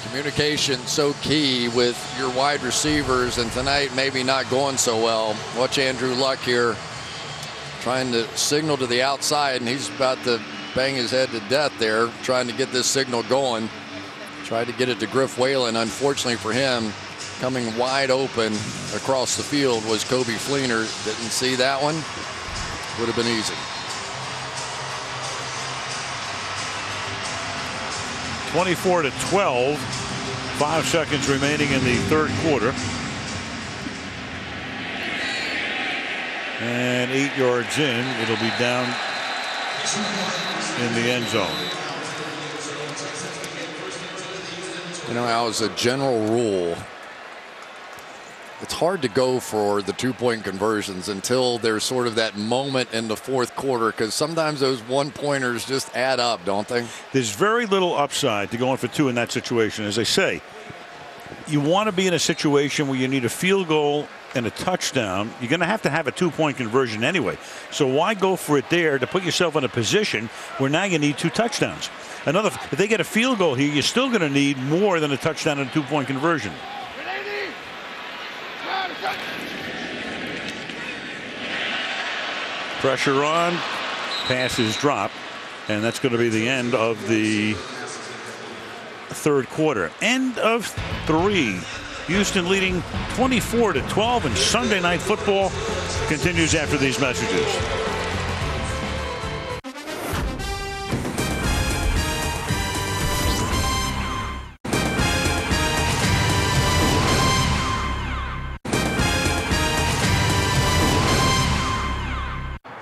Communication so key with your wide receivers, and tonight maybe not going so well. Watch Andrew Luck here trying to signal to the outside, and he's about to bang his head to death there trying to get this signal going. Tried to get it to Griff Whalen. Unfortunately for him, coming wide open across the field was Kobe Fleener. Didn't see that one. Would have been easy. 24-12. 5 seconds remaining in the 3rd quarter. And 8 yards in, it'll be down in the end zone. You know, Al, as a general rule, it's hard to go for the 2-point conversions until there's sort of that moment in the 4th quarter, because sometimes those 1-pointers just add up, don't they? There's very little upside to going for 2 in that situation. As I say, you want to be in a situation where you need a field goal and a touchdown. You're going to have a 2-point conversion anyway. So why go for it there to put yourself in a position where now you need 2 touchdowns? If they get a field goal here, you're still going to need more than a touchdown and a 2-point conversion. Pressure on, pass is dropped, and that's going to be the end of the third quarter. End of 3. Houston leading 24-12, and Sunday Night Football continues after these messages.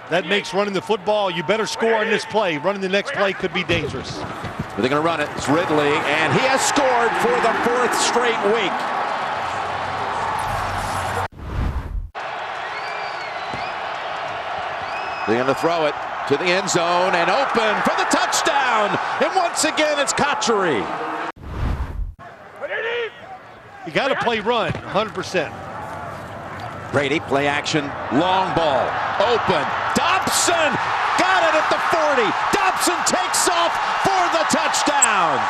That makes running the football, you better score on this play. Running the next play could be dangerous. They're going to run it. It's Ridley, and he has scored for the 4th straight week. They're going to throw it to the end zone and open for the touchdown. And once again, it's Kotchery. You got to play run, 100%. Brady, play action, long ball, open. Dobson got it at the 40. Dobson takes off for the touchdown.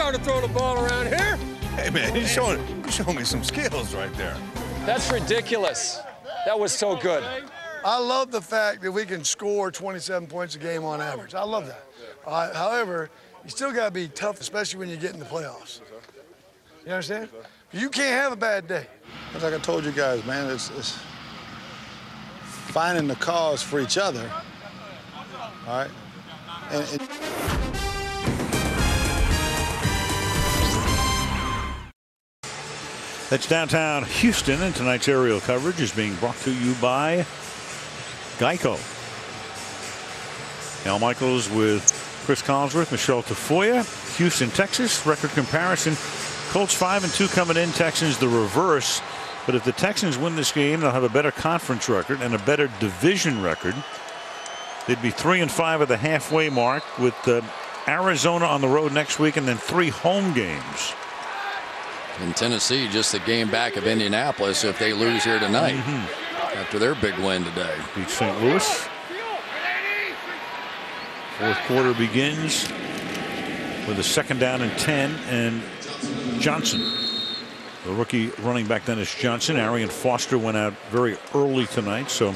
To throw the ball around here. Hey man, you showing me some skills right there. That's ridiculous. That was so good. I love the fact that we can score 27 points a game on average. I love that. However, you still got to be tough, especially when you get in the playoffs. You understand? You can't have a bad day. Like I told you guys, man, it's finding the cause for each other. All right. That's downtown Houston, and tonight's aerial coverage is being brought to you by Geico. Al Michaels with Chris Collinsworth, Michelle Tafoya, Houston, Texas. Record comparison, Colts 5-2 coming in, Texans the reverse. But if the Texans win this game, they'll have a better conference record and a better division record. They'd be 3-5 at the halfway mark, with Arizona on the road next week and then 3 home games. In Tennessee, just a game back of Indianapolis if they lose here tonight after their big win today. Beat St. Louis. Fourth quarter begins with a 2nd down and 10, and Johnson, the rookie running back Dennis Johnson. Arian Foster went out very early tonight, so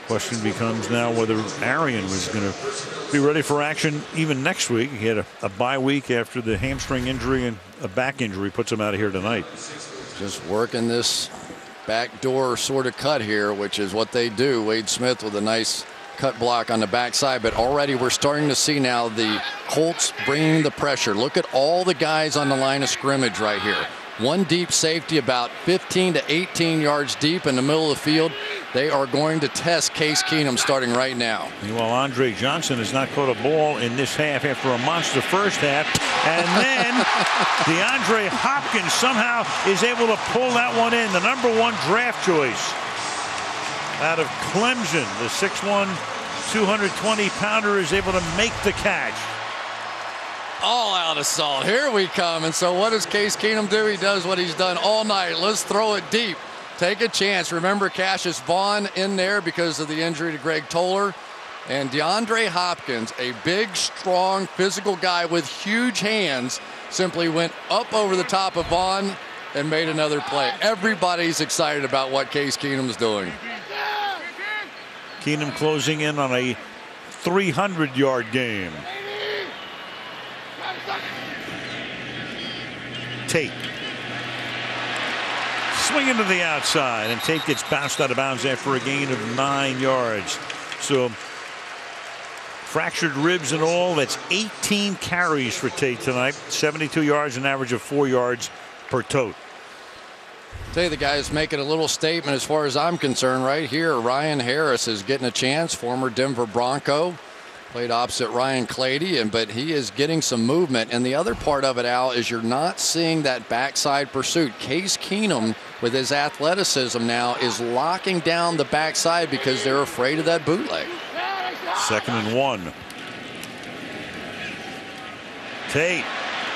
question becomes now whether Arian was going to be ready for action even next week. He had a bye week after the hamstring injury, and a back injury puts him out of here tonight. Just working this backdoor sort of cut here, which is what they do. Wade Smith with a nice cut block on the backside, but already we're starting to see now the Colts bringing the pressure. Look at all the guys on the line of scrimmage right here. One deep safety about 15 to 18 yards deep in the middle of the field. They are going to test Case Keenum starting right now. Meanwhile, Andre Johnson has not caught a ball in this half after a monster first half. And then DeAndre Hopkins somehow is able to pull that one in. The #1 draft choice out of Clemson. The 6'1", 220-pounder is able to make the catch. All out assault. Here we come. And so what does Case Keenum do? He does what he's done all night. Let's throw it deep. Take a chance. Remember, Cassius Vaughn in there because of the injury to Greg Toller. And DeAndre Hopkins, a big, strong, physical guy with huge hands, simply went up over the top of Vaughn and made another play. Everybody's excited about what Case Keenum's doing. Keenum closing in on a 300-yard game. Tate swinging to the outside, and Tate gets bounced out of bounds after a gain of 9 yards. So fractured ribs and all. That's 18 carries for Tate tonight. 72 yards, an average of 4 yards per tote. Tell you, the guy's making a little statement as far as I'm concerned right here. Ryan Harris is getting a chance, former Denver Bronco. Played opposite Ryan Clady, but he is getting some movement. And the other part of it, Al, is you're not seeing that backside pursuit. Case Keenum, with his athleticism now, is locking down the backside because they're afraid of that bootleg. 2nd and 1. Tate,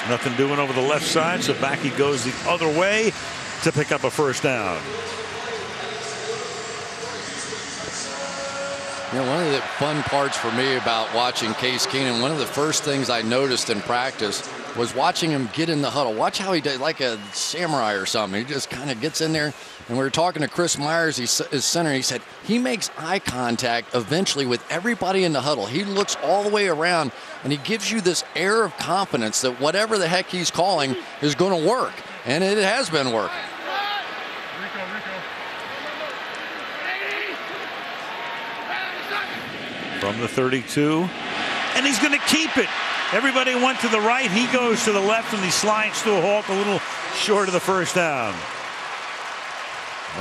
nothing doing over the left side, so back he goes the other way to pick up a first down. You know, one of the fun parts for me about watching Case Keenum, one of the first things I noticed in practice was watching him get in the huddle. Watch how he does, like a samurai or something. He just kind of gets in there. And we were talking to Chris Myers, his center. He said he makes eye contact eventually with everybody in the huddle. He looks all the way around, and he gives you this air of confidence that whatever the heck he's calling is going to work. And it has been working. From the 32, and he's going to keep it. Everybody went to the right. He goes to the left, and he slides to a halt a little short of the first down.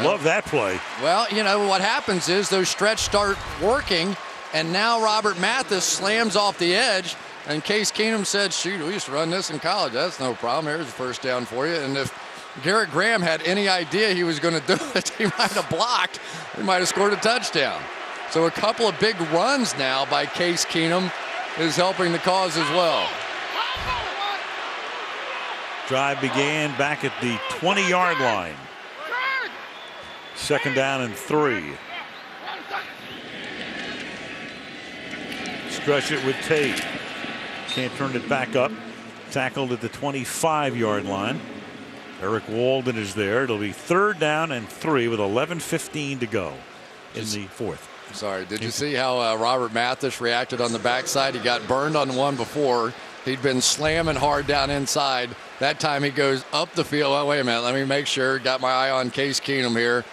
Love that play. Well, you know, what happens is those stretch start working, and now Robert Mathis slams off the edge, and Case Keenum said, shoot, we used to run this in college. That's no problem. Here's the first down for you. And if Garrett Graham had any idea he was going to do it, he might have blocked. He might have scored a touchdown. So a couple of big runs now by Case Keenum is helping the cause as well. Drive began back at the 20-yard line. 2nd down and 3. Stretch it with Tate. Can't turn it back up. Tackled at the 25-yard line. Eric Walden is there. It'll be 3rd down and 3 with 11:15 to go in the 4th. Sorry, did you see how Robert Mathis reacted on the backside? He got burned on one before. He'd been slamming hard down inside. That time he goes up the field. Oh, wait a minute, let me make sure. Got my eye on Case Keenum here.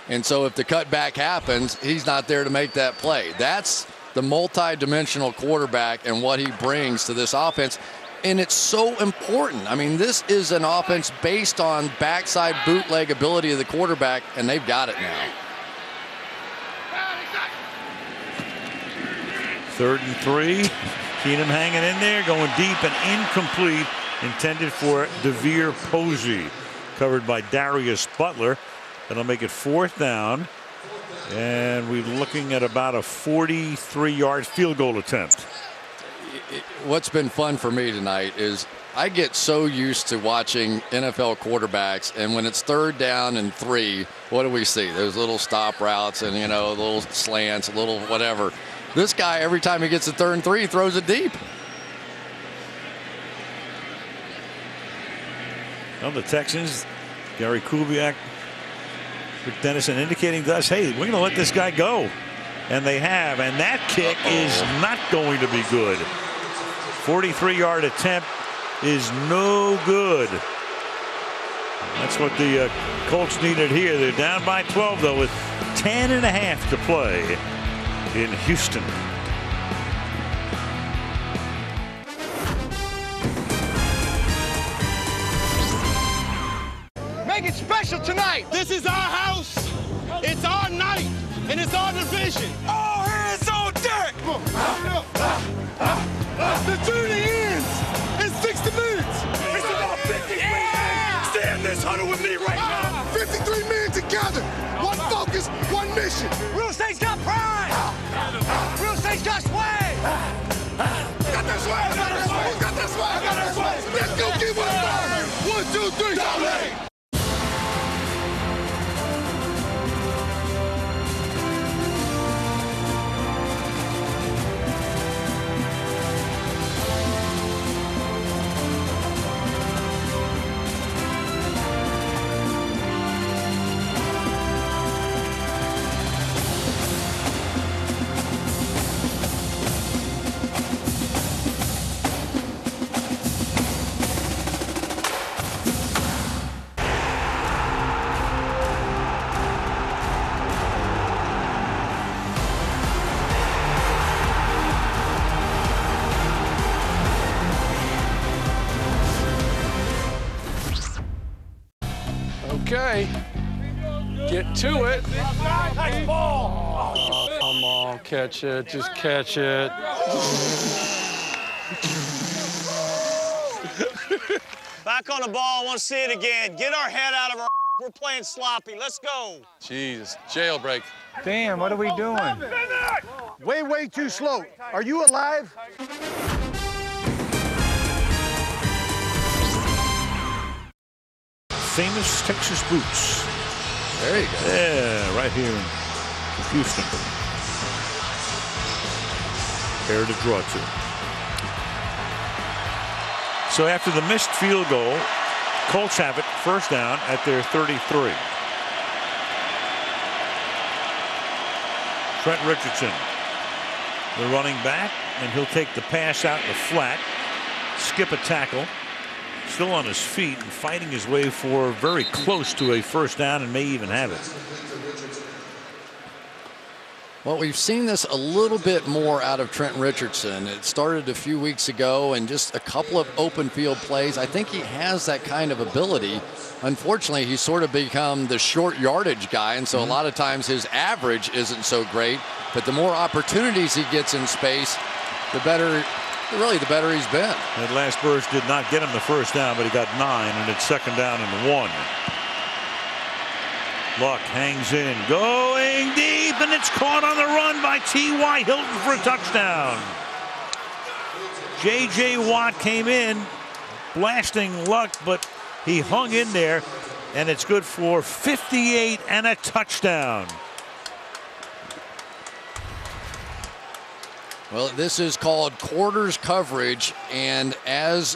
And so if the cutback happens, he's not there to make that play. That's the multi-dimensional quarterback and what he brings to this offense. And it's so important. I mean, this is an offense based on backside bootleg ability of the quarterback, and they've got it now. 3rd and 3. Keenum hanging in there, going deep and incomplete. Intended for DeVere Posey. Covered by Darius Butler. That'll make it 4th down. And we're looking at about a 43-yard field goal attempt. What's been fun for me tonight is I get so used to watching NFL quarterbacks, and when it's 3rd down and 3, what do we see? Those little stop routes and, you know, little slants, a little whatever. This guy, every time he gets a 3rd and 3, he throws it deep. Well, the Texans, Gary Kubiak, Rick Dennison indicating to us, hey, we're going to let this guy go. And they have. And that kick is not going to be good. 43-yard attempt is no good. That's what the Colts needed here. They're down by 12, though, with 10.5 to play in Houston. Make it special tonight. This is our house. It's our night. And it's our division. All hands on deck. The journey ends in 60 minutes. It's about 53 minutes. Stay in this huddle with me right now. 53 men together. One focus, one mission. Real estate's got pride. Real estate's got swag. Got that swag. Got that swag. Got that swag. Got that swag. Let's go get one. 1, 2, 3. Dominate. Get to it. Nice ball. Oh, come on, catch it. Just catch it. Back on the ball. I want to see it again. Get our head out of our. We're playing sloppy. Let's go. Jesus, jailbreak. Damn, what are we doing? Way too slow. Are you alive? Famous Texas boots. There you go. Yeah, right here in Houston. Pair to draw to. So after the missed field goal, Colts have it first down at their 33. Trent Richardson, the running back, and he'll take the pass out in the flat, skip a tackle, still on his feet and fighting his way for very close to a first down and may even have it. Well, we've seen this a little bit more out of Trent Richardson. It started a few weeks ago and just a couple of open field plays. I think he has that kind of ability. Unfortunately, he's sort of become the short yardage guy, and so a lot of times his average isn't so great. But the more opportunities he gets in space, the better, really the better he's been. That last burst did not get him the first down, but he got 9, and it's second down and 1. Luck hangs in, going deep, and it's caught on the run by T.Y. Hilton for a touchdown. J.J. Watt came in, blasting Luck, but he hung in there, and it's good for 58 and a touchdown. Well, this is called quarters coverage, and as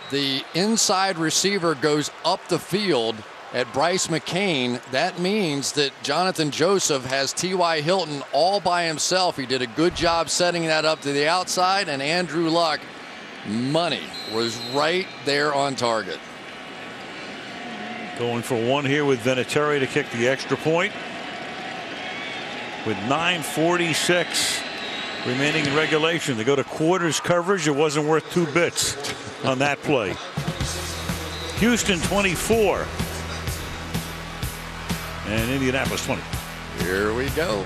the inside receiver goes up the field at Bryce McCain, that means that Jonathan Joseph has T.Y. Hilton all by himself. He did a good job setting that up to the outside, and Andrew Luck, money, was right there on target. Going for one here with Vinatieri to kick the extra point. With 9:46 remaining in regulation, they go to quarters coverage. It wasn't worth 2 bits on that play. Houston 24. And Indianapolis 20. Here we go.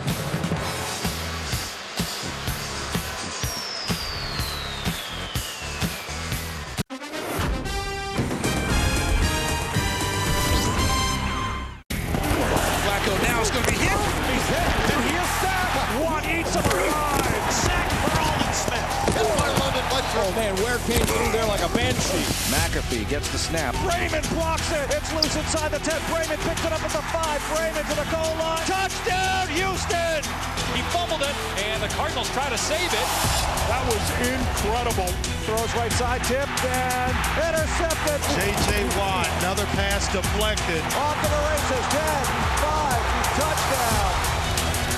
Flacco now is going to be hit. He's hit. And he is sacked. Watt eats him alive. Sack for Holland Smith. Hit by London Butcher. Oh man, Ware came through there like a banshee. McAfee gets the snap. Raymond blocks it. It's loose inside the 10. Raymond picks it up at the 5. Raymond to the goal line. Touchdown, Houston. He fumbled it, and the Cardinals try to save it. That was incredible. Throws right side, tipped, and intercepted. J.J. Watt, another pass deflected. Off to the races, 10, 5, touchdown.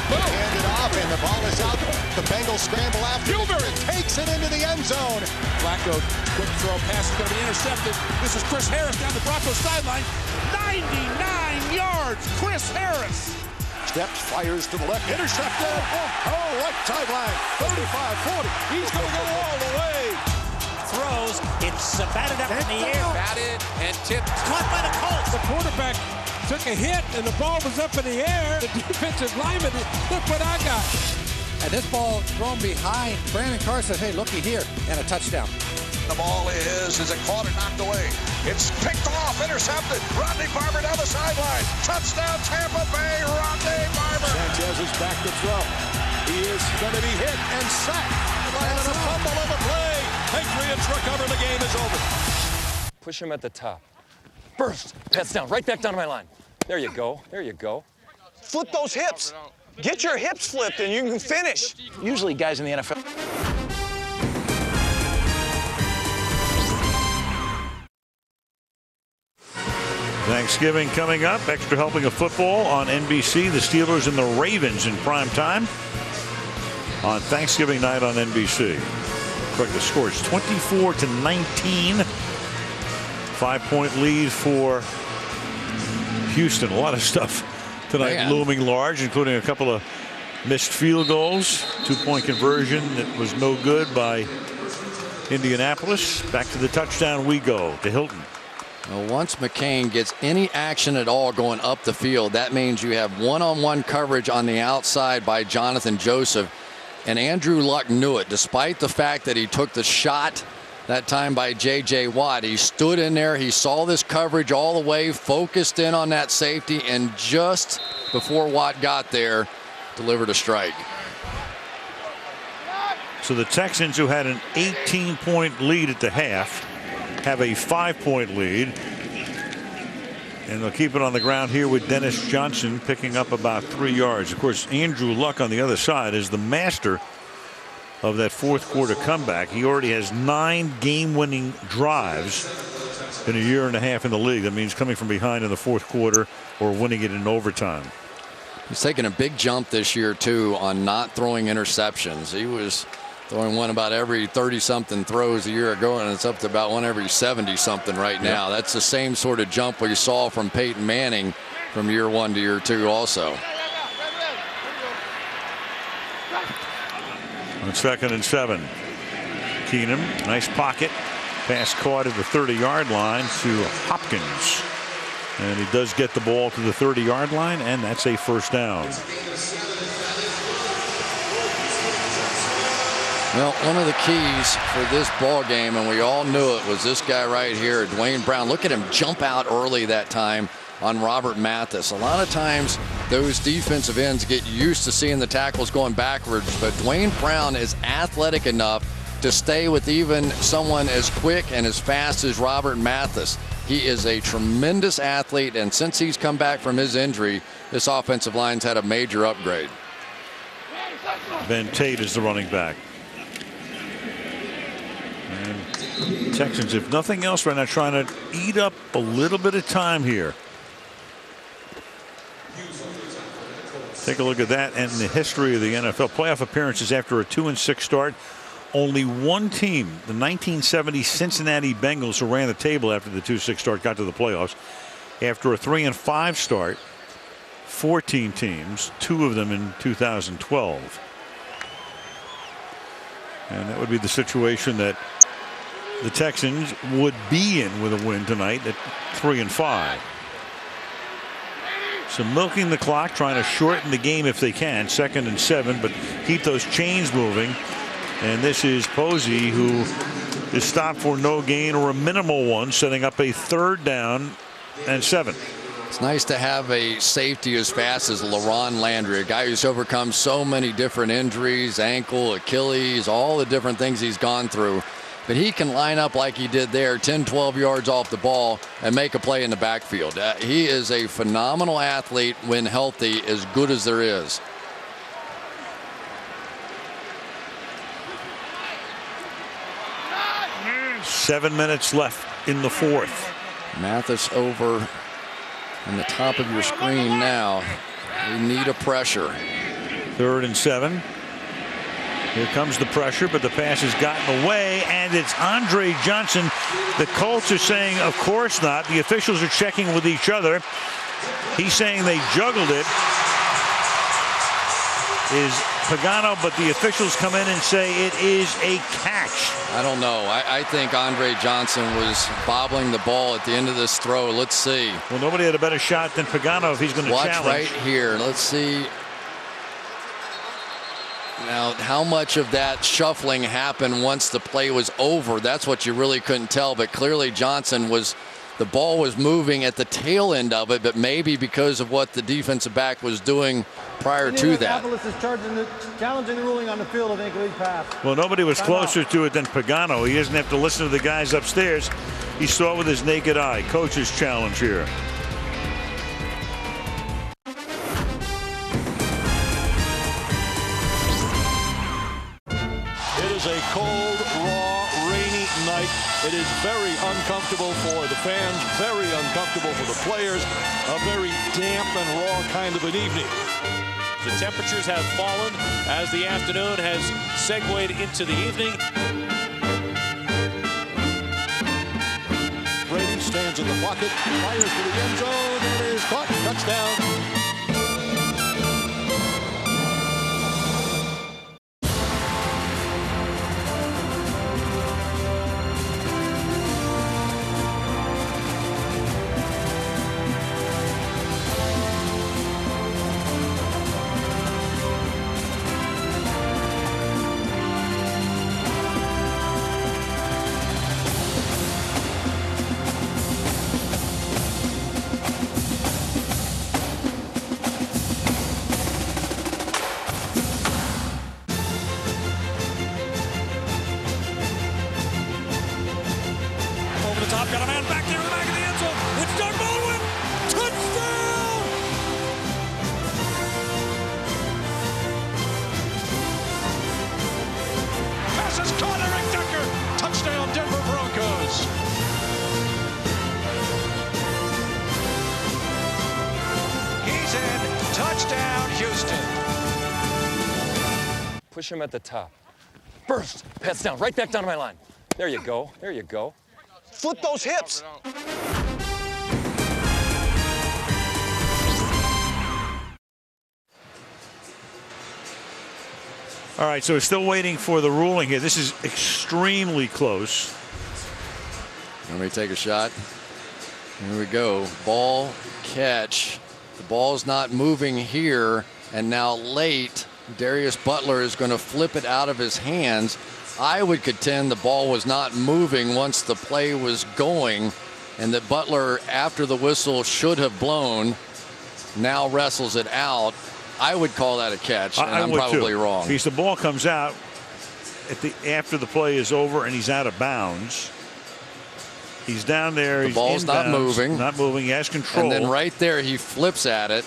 Handed off, and the ball is out. The Bengals scramble after it. Takes it into the end zone. Flacco, quick throw pass is going to be intercepted. This is Chris Harris down the Broncos sideline. 99 yards, Chris Harris. Steps, fires to the left, intercepted. Oh, right sideline. 35-40. He's going to go all the way. Throws, it's batted up in the air. Batted and tipped. Caught by the Colts. The quarterback took a hit, and the ball was up in the air. The defensive lineman, look what I got. And this ball thrown behind Brandon Carson. Hey, looky here, and a touchdown. The ball is it caught and knocked away? It's picked off, intercepted. Rodney Barber down the sideline. Touchdown, Tampa Bay, Rodney Barber. Sanchez is back to throw. He is going to be hit and sacked. And a fumble on the play. Patriots recover. The game is over. Push him at the top. Burst. Pass down. Right back down to my line. There you go. There you go. Flip those hips. Get your hips flipped and you can finish. Usually guys in the NFL. Thanksgiving coming up. Extra helping of football on NBC. The Steelers and the Ravens in prime time on Thanksgiving night on NBC. Correct, the score is 24-19. 5-point lead for Houston. A lot of stuff tonight looming large, including a couple of missed field goals. 2-point conversion that was no good by Indianapolis. Back to the touchdown we go to Hilton. Well, once McCain gets any action at all going up the field, that means you have one-on-one coverage on the outside by Jonathan Joseph. And Andrew Luck knew it, despite the fact that he took the shot that time by J.J. Watt. He stood in there. He saw this coverage all the way, focused in on that safety, and just before Watt got there, delivered a strike. So the Texans, who had an 18-point lead at the half, have a 5-point lead. And they'll keep it on the ground here with Dennis Johnson picking up about 3 yards. Of course, Andrew Luck on the other side is the master of that fourth quarter comeback. He already has 9 game-winning drives in a year and a half in the league. That means coming from behind in the fourth quarter or winning it in overtime. He's taken a big jump this year, too, on not throwing interceptions. He was throwing one about every 30-something throws a year ago, and it's up to about one every 70-something right now. Yep. That's the same sort of jump we saw from Peyton Manning from year 1 to year 2 also. On 2nd and 7. Keenum, nice pocket. Pass caught at the 30-yard line to Hopkins. And he does get the ball to the 30-yard line, and that's a first down. Well, one of the keys for this ball game, and we all knew it, was this guy right here, Dwayne Brown. Look at him jump out early that time on Robert Mathis. A lot of times those defensive ends get used to seeing the tackles going backwards, but Dwayne Brown is athletic enough to stay with even someone as quick and as fast as Robert Mathis. He is a tremendous athlete, and since he's come back from his injury, this offensive line's had a major upgrade. Ben Tate is the running back. And Texans, if nothing else right now, trying to eat up a little bit of time here. Take a look at that and the history of the NFL playoff appearances after a 2-6 start. Only one team, the 1970 Cincinnati Bengals, who ran the table after the 2-6 start, got to the playoffs. After a 3-5 start, 14 teams, 2 of them in 2012. And that would be the situation that the Texans would be in with a win tonight at 3-5. So milking the clock, trying to shorten the game if they can. 2nd and 7, but keep those chains moving. And this is Posey, who is stopped for no gain or a minimal one, setting up a 3rd down and 7. It's nice to have a safety as fast as LaRon Landry, a guy who's overcome so many different injuries, ankle, Achilles, all the different things he's gone through. But he can line up like he did there, 10, 12 yards off the ball, and make a play in the backfield. He is a phenomenal athlete when healthy, as good as there is. Seven minutes left in the fourth. Mathis over on the top of your screen now. We need a pressure. 3rd and 7. Here comes the pressure, but the pass has gotten away, and it's Andre Johnson. The Colts are saying, of course not. The officials are checking with each other. He's saying they juggled it. Is Pagano, but the officials come in and say it is a catch. I don't know. I think Andre Johnson was bobbling the ball at the end of this throw. Let's see. Well, nobody had a better shot than Pagano if he's going to challenge. Watch right here. Let's see. Now, how much of that shuffling happened once the play was over? That's what you really couldn't tell. But clearly Johnson was, the ball was moving at the tail end of it, but maybe because of what the defensive back was doing prior to that. Is challenging the ruling on the field of incomplete pass. Well, nobody was closer to it than Pagano. He doesn't have to listen to the guys upstairs. He saw it with his naked eye. Coach's challenge here. It is a cold, raw, rainy night. It is very uncomfortable for the fans, very uncomfortable for the players. A very damp and raw kind of an evening. The temperatures have fallen as the afternoon has segued into the evening. Brady stands in the pocket, fires to the end zone, and is caught. Touchdown. Touchdown, Houston. Push him at the top. Burst. Pats down. Right back down to my line. There you go. There you go. Flip those hips. All right, so we're still waiting for the ruling here. This is extremely close. Let me take a shot. Here we go. Ball catch. The ball's not moving here. And now late, Darius Butler is going to flip it out of his hands. I would contend the ball was not moving once the play was going, and that Butler, after the whistle should have blown, now wrestles it out. I would call that a catch, and I'm probably wrong. Because the ball comes out after the play is over and he's out of bounds. He's down there. The ball's not moving. Not moving. He has control. And then right there, he flips at it.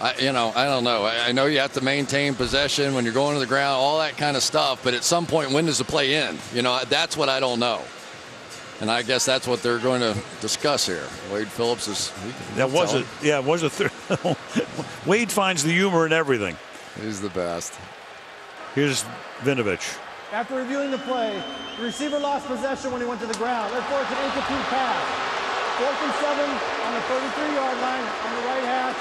I don't know. I know you have to maintain possession when you're going to the ground, all that kind of stuff. But at some point, when does the play end? That's what I don't know. And I guess that's what they're going to discuss here. Wade Phillips is. That was it. Yeah, it was a third. Wade finds the humor in everything. He's the best. Here's Vinovich. After reviewing the play, the receiver lost possession when he went to the ground. Therefore, it's an incomplete pass. 4th and 7 on the 33-yard line on the right hash.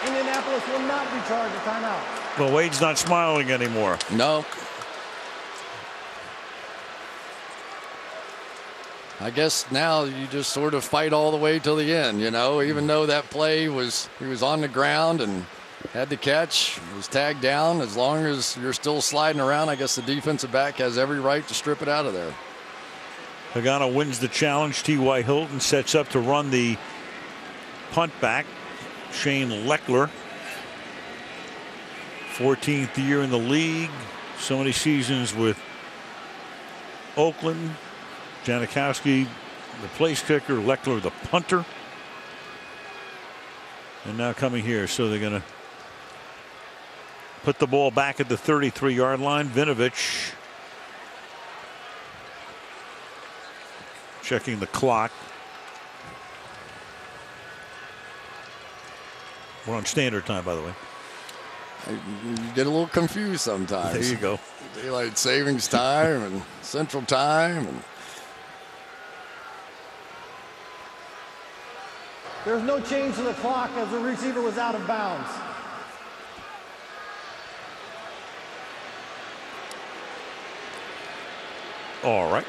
Indianapolis will not be charged a timeout. Well, Wade's not smiling anymore. No. I guess now you just sort of fight all the way till the end, even though that play he was on the ground and had to catch, was tagged down. As long as you're still sliding around, I guess the defensive back has every right to strip it out of there. Pagano wins the challenge. T.Y. Hilton sets up to run the punt back. Shane Leckler, 14th year in the league, so many seasons with Oakland. Janikowski, the place kicker, Leckler, the punter. And now coming here, so they're going to put the ball back at the 33-yard line. Vinovich checking the clock. We're on standard time, by the way. You get a little confused sometimes. There you go. Daylight savings time and central time. There's no change to the clock as the receiver was out of bounds. All right.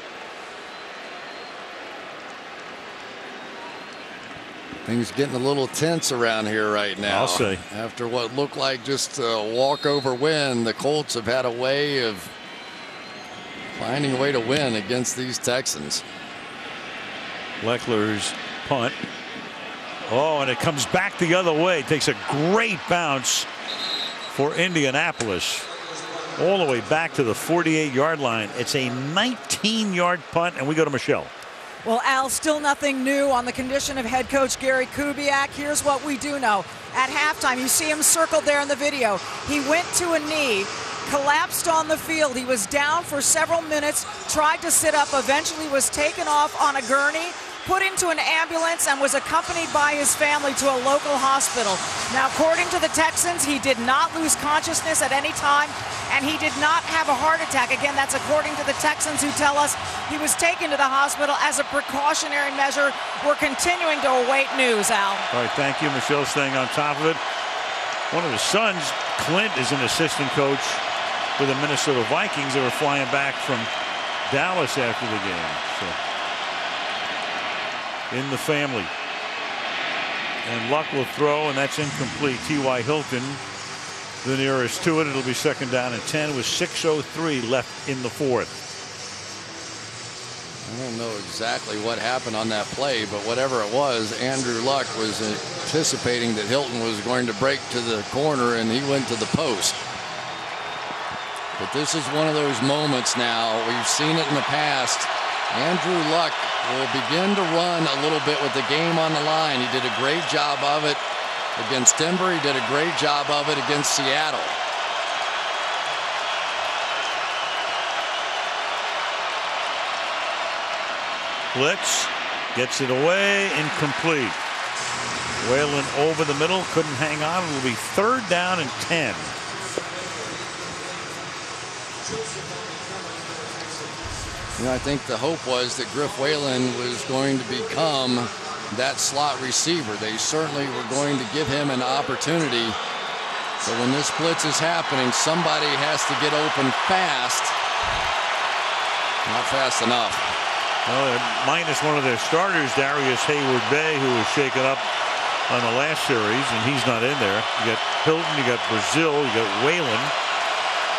Things getting a little tense around here right now. I'll say. After what looked like just a walkover win, the Colts have had a way of finding a way to win against these Texans. Leckler's punt. Oh, and it comes back the other way. It takes a great bounce for Indianapolis. All the way back to the 48-yard line. It's a 19-yard punt, and we go to Michelle. Well, Al, still nothing new on the condition of head coach Gary Kubiak. Here's what we do know. At halftime, you see him circled there in the video. He went to a knee, collapsed on the field. He was down for several minutes, tried to sit up, eventually was taken off on a gurney, put into an ambulance, and was accompanied by his family to a local hospital. Now, according to the Texans, he did not lose consciousness at any time, and he did not have a heart attack. Again, that's according to the Texans, who tell us he was taken to the hospital as a precautionary measure. We're continuing to await news, Al. All right, thank you, Michelle, staying on top of it. One of his sons, Clint, is an assistant coach for the Minnesota Vikings. They were flying back from Dallas after the game. So, in the family. And Luck will throw, and that's incomplete. T.Y. Hilton, the nearest to it. It'll be 2nd down and 10 with 6:03 left in the 4th. I don't know exactly what happened on that play, but whatever it was, Andrew Luck was anticipating that Hilton was going to break to the corner, and he went to the post. But this is one of those moments now. We've seen it in the past. Andrew Luck will begin to run a little bit with the game on the line. He did a great job of it against Denver. He did a great job of it against Seattle. Blitz gets it away, incomplete. Whalen over the middle, couldn't hang on. It will be 3rd down and 10. You know, I think the hope was that Griff Whalen was going to become that slot receiver. They certainly were going to give him an opportunity. But when this blitz is happening, somebody has to get open fast. Not fast enough. Well, they're minus one of their starters, Darius Hayward-Bay, who was shaken up on the last series, and he's not in there. You got Hilton, you got Brazil, you got Whalen,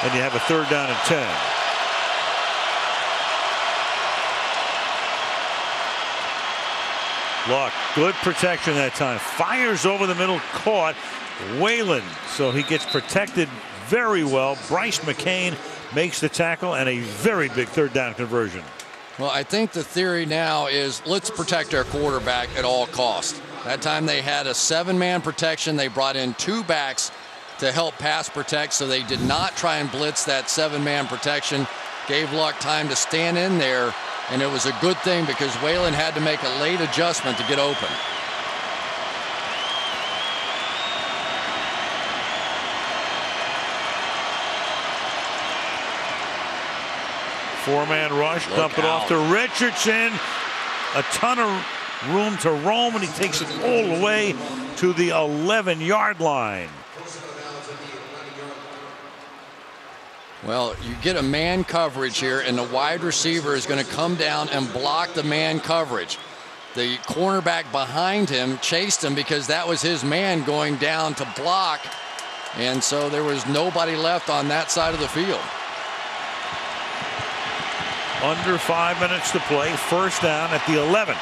and you have a 3rd down and 10. Luck, good protection that time. Fires over the middle, caught. Whalen, so he gets protected very well. Bryce McCain makes the tackle and a very big 3rd down conversion. Well, I think the theory now is let's protect our quarterback at all costs. That time they had a 7-man protection. They brought in 2 backs to help pass protect, so they did not try and blitz that 7-man protection. Gave Luck time to stand in there, and it was a good thing because Whalen had to make a late adjustment to get open. Four-man rush, dump it off to Richardson. A ton of room to roam, and he takes it all the way to the 11-yard line. Well, you get a man coverage here, and the wide receiver is going to come down and block the man coverage. The cornerback behind him chased him because that was his man going down to block, and so there was nobody left on that side of the field. Under 5 minutes to play, 1st down at the 11.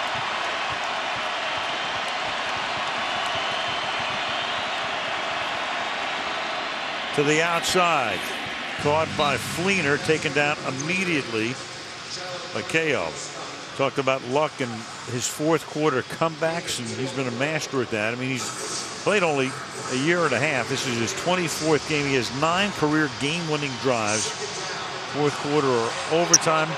To the outside. Caught by Fleener, taken down immediately by KO. Talked about Luck and his 4th quarter comebacks, and he's been a master at that. I mean, he's played only a year and a half. This is his 24th game. He has 9 career game-winning drives. 4th quarter or overtime.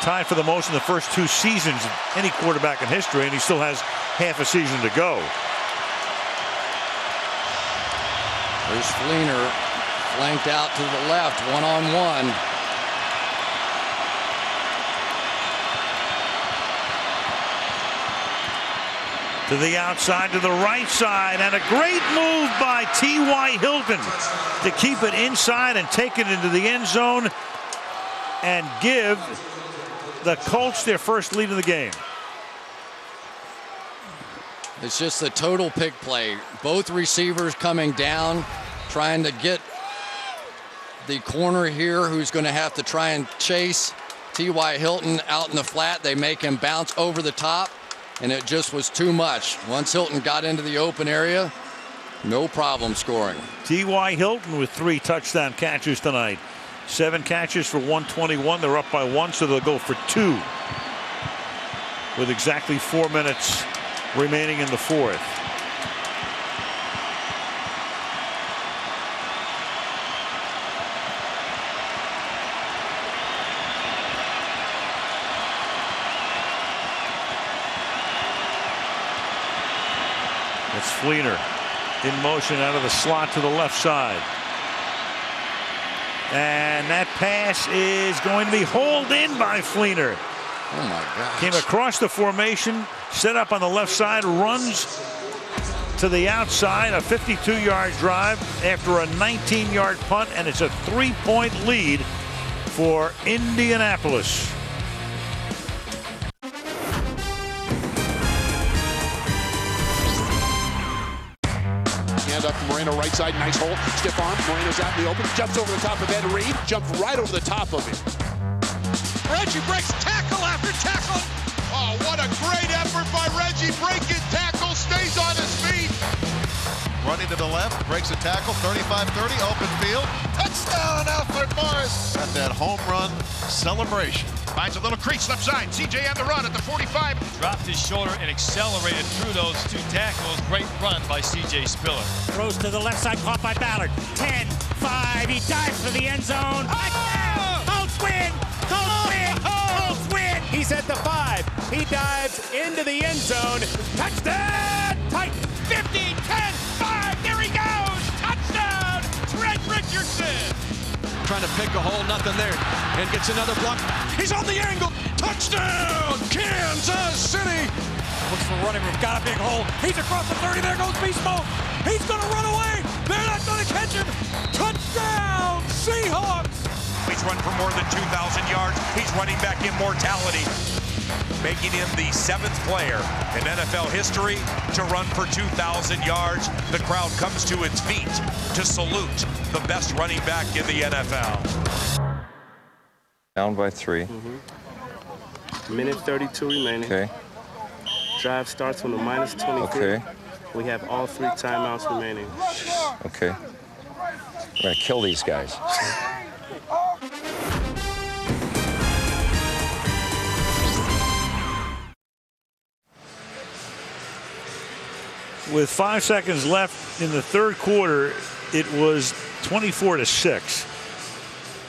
Tied for the most in the first 2 seasons of any quarterback in history, and he still has half a season to go. There's Fleener flanked out to the left, one-on-one. To the outside, to the right side, and a great move by T.Y. Hilton to keep it inside and take it into the end zone and give the Colts their first lead in the game. It's just a total pick play. Both receivers coming down, trying to get the corner here, who's going to have to try and chase T.Y. Hilton out in the flat. They make him bounce over the top, and it just was too much. Once Hilton got into the open area, no problem scoring. T.Y. Hilton with 3 touchdown catches tonight. 7 catches for 121. They're up by 1, so they'll go for 2 with exactly 4 minutes remaining in the 4th. It's Fleener in motion out of the slot to the left side. And that pass is going to be hauled in by Fleener. Oh my gosh. Came across the formation, set up on the left side, runs to the outside, a 52-yard drive after a 19-yard punt, and it's a 3-point lead for Indianapolis. Hand up to Moreno, right side, nice hole, stiff arm. Moreno's out in the open, jumps over the top of Ed Reed, jumps right over the top of him. Reggie breaks tackle after tackle. Oh, what a great effort by Reggie. Breaking tackle, stays on his feet. Running to the left, breaks a tackle, 35-30, open field. Touchdown, Alfred Morris. Got that home run celebration. Finds a little crease left side. CJ on the run at the 45. Dropped his shoulder and accelerated through those 2 tackles. Great run by CJ Spiller. Throws to the left side, caught by Ballard. 10, 5, he dives for the end zone. Colts win! Colts win! Colts win! He's at the 5. He dives into the end zone. Touchdown! Tight. 50, 10, 5. There he goes. Touchdown. Trent Richardson. Trying to pick a hole, nothing there. And gets another block. He's on the angle. Touchdown, Kansas City. Looks for running room. Got a big hole. He's across the 30. There goes Beast Mode. He's going to run away. They're not going to catch him. Touchdown, Seahawks. He's run for more than 2,000 yards. He's running back immortality, making him the 7th player in NFL history to run for 2,000 yards. The crowd comes to its feet to salute the best running back in the NFL. Down by 3. Minute 32 remaining. Okay. Drive starts on the -23. Okay. We have all 3 timeouts remaining. Okay. We're gonna kill these guys. With 5 seconds left in the third quarter, it was 24-6.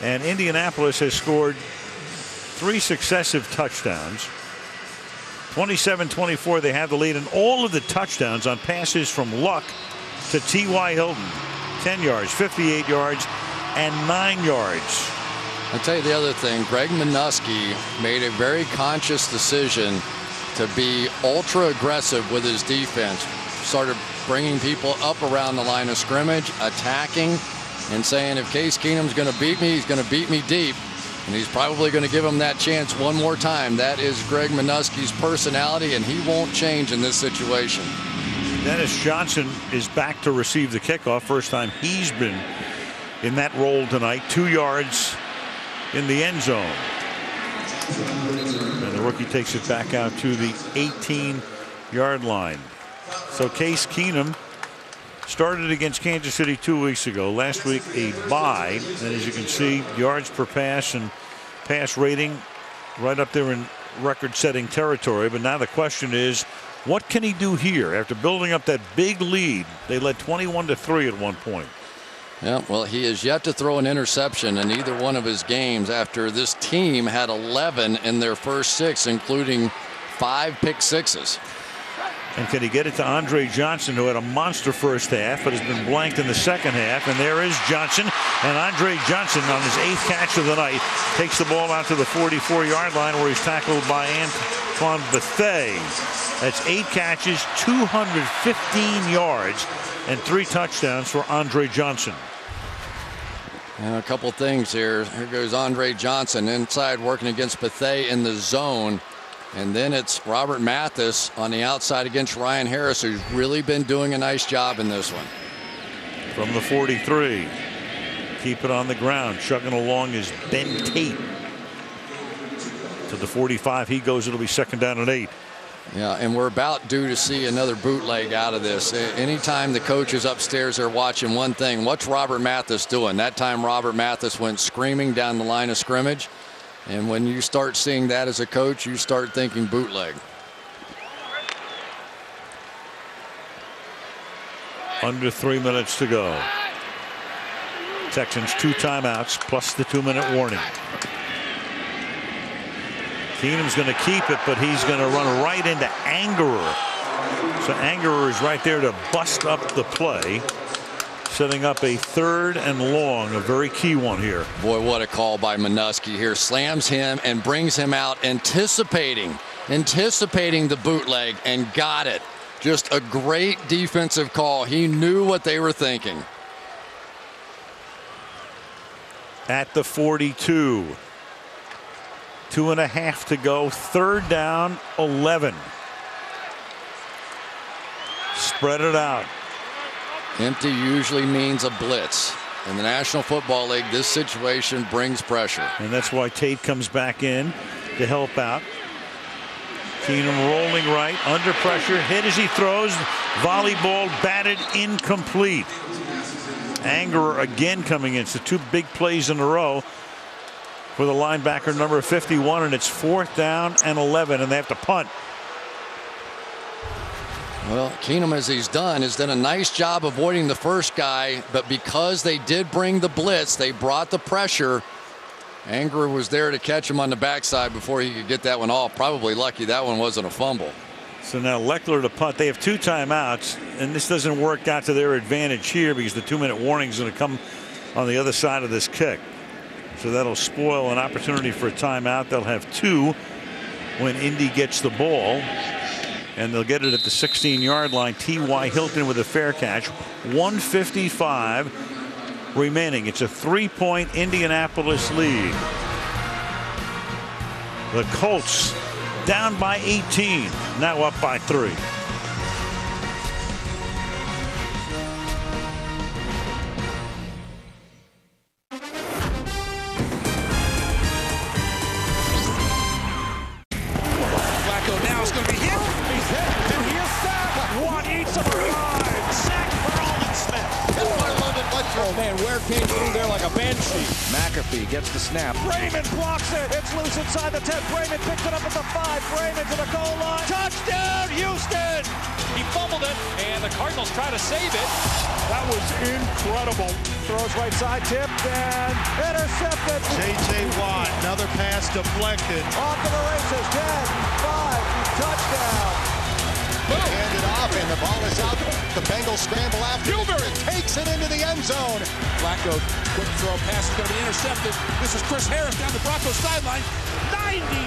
And Indianapolis has scored 3 successive touchdowns. 27-24, they have the lead, and all of the touchdowns on passes from Luck to T.Y. Hilton. 10 yards, 58 yards, and 9 yards. I'll tell you the other thing. Greg Minuski made a very conscious decision to be ultra aggressive with his defense. Started bringing people up around the line of scrimmage, attacking, and saying if Case Keenum's going to beat me, he's going to beat me deep. And he's probably going to give him that chance one more time. That is Greg Minuski's personality, and he won't change in this situation. Dennis Johnson is back to receive the kickoff. First time he's been in that role tonight. 2 yards in the end zone. And the rookie takes it back out to the 18-yard line. So Case Keenum started against Kansas City 2 weeks ago. Last week a bye, and as you can see, yards per pass and pass rating right up there in record-setting territory. But now the question is, what can he do here after building up that big lead? They led 21-3 at one point. Yeah, well, he has yet to throw an interception in either one of his games after this team had 11 in their first 6, including 5 pick sixes. And can he get it to Andre Johnson, who had a monster first half but has been blanked in the second half? And there is Johnson, and Andre Johnson on his 8th catch of the night takes the ball out to the 44-yard line where he's tackled by Antoine Bethea. That's 8 catches, 215 yards, and 3 touchdowns for Andre Johnson. And a couple things here. Here goes Andre Johnson inside working against Bethea in the zone. And then it's Robert Mathis on the outside against Ryan Harris, who's really been doing a nice job in this one. From the 43. Keep it on the ground. Chugging along is Ben Tate. To the 45 he goes. It'll be 2nd down and 8. Yeah, and we're about due to see another bootleg out of this. Anytime the coach is upstairs, they're watching one thing. What's Robert Mathis doing? That time Robert Mathis went screaming down the line of scrimmage. And when you start seeing that as a coach, you start thinking bootleg. Under 3 minutes to go. Texans 2 timeouts plus the 2-minute warning. Keenum's going to keep it, but he's going to run right into Angerer. So Angerer is right there to bust up the play. Setting up a 3rd and long, a very key one here. Boy, what a call by Minuski here. Slams him and brings him out, anticipating the bootleg, and got it. Just a great defensive call. He knew what they were thinking. At the 42. 2.5 to go. 3rd down, 11. Spread it out. Empty usually means a blitz. In the National Football League, this situation brings pressure. And that's why Tate comes back in to help out. Keenum rolling right, under pressure, hit as he throws. Volleyball batted, incomplete. Angerer again coming in. So 2 big plays in a row for the linebacker number 51, and it's 4th down and 11, and they have to punt. Well, Keenum, as he's done, has done a nice job avoiding the first guy, but because they did bring the blitz, they brought the pressure. Anger was there to catch him on the backside before he could get that one off. Probably lucky that one wasn't a fumble. So now Leckler to punt. They have 2 timeouts, and this doesn't work out to their advantage here because the 2-minute warning is going to come on the other side of this kick. So that'll spoil an opportunity for a timeout. They'll have 2 when Indy gets the ball, and they'll get it at the 16-yard line. T.Y. Hilton with a fair catch. 1:55 remaining. It's a 3-point Indianapolis lead. The Colts down by 18, now up by 3. Flacco now is going to be hit. He's hit, and he is sacked. 1 each of 5. Sacked for Holland Smith. Oh man, Ware came through there like a banshee. McAfee gets the snap. Raymond blocks it. It's loose inside the 10. Raymond picks it up at the 5. Raymond to the goal line. Touchdown, Houston! He fumbled it, and the Cardinals try to save it. That was incredible. Throws right side, tipped, and intercepted. J.J. Watt, another pass deflected. Off to the races. 10, 5, touchdown. Handed off, and the ball is out. The Bengals scramble after. Gilbert takes it into the end zone. Flacco, quick throw pass is going to be intercepted. This is Chris Harris down the Broncos sideline. 99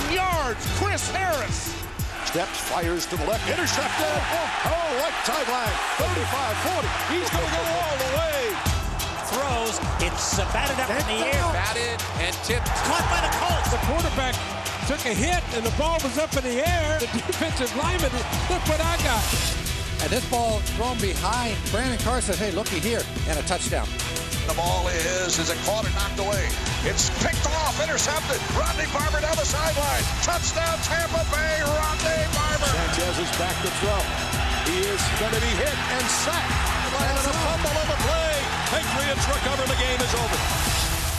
yards, Chris Harris. Steps, fires to the left, intercepted. Oh, right sideline. 35-40. He's going to go all the way. Throws, it's batted up in the air. Batted and tipped. Caught by the Colts. The quarterback took a hit, and the ball was up in the air. The defensive lineman, look what I got. And this ball thrown behind. Brandon Carr says, hey, looky here, and a touchdown. The ball is it caught and knocked away? It's picked off, intercepted. Rodney Barber down the sideline. Touchdown, Tampa Bay, Rodney Barber. Sanchez is back to throw. He is going to be hit and sacked. And a fumble of the play. Patriots recover. The game is over.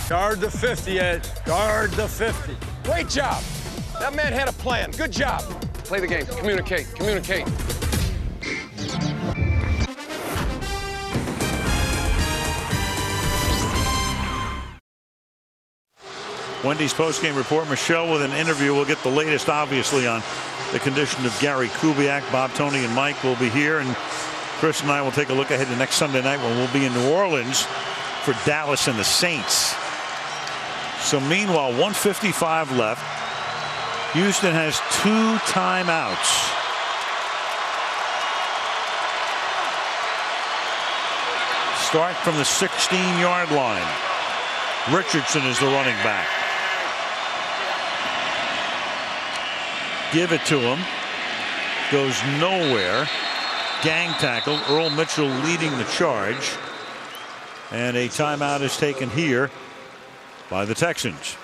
Guard the 50, Ed. Guard the 50. Great job. That man had a plan. Good job. Play the game. Communicate. Communicate. Wendy's postgame report. Michelle with an interview. We'll get the latest, obviously, on the condition of Gary Kubiak. Bob, Tony, and Mike will be here, and Chris and I will take a look ahead to next Sunday night when we'll be in New Orleans for Dallas and the Saints. So meanwhile, 1:55 left. Houston has 2 timeouts. Start from the 16-yard line. Richardson is the running back. Give it to him. Goes nowhere. Gang tackle. Earl Mitchell leading the charge. And a timeout is taken here by the Texans.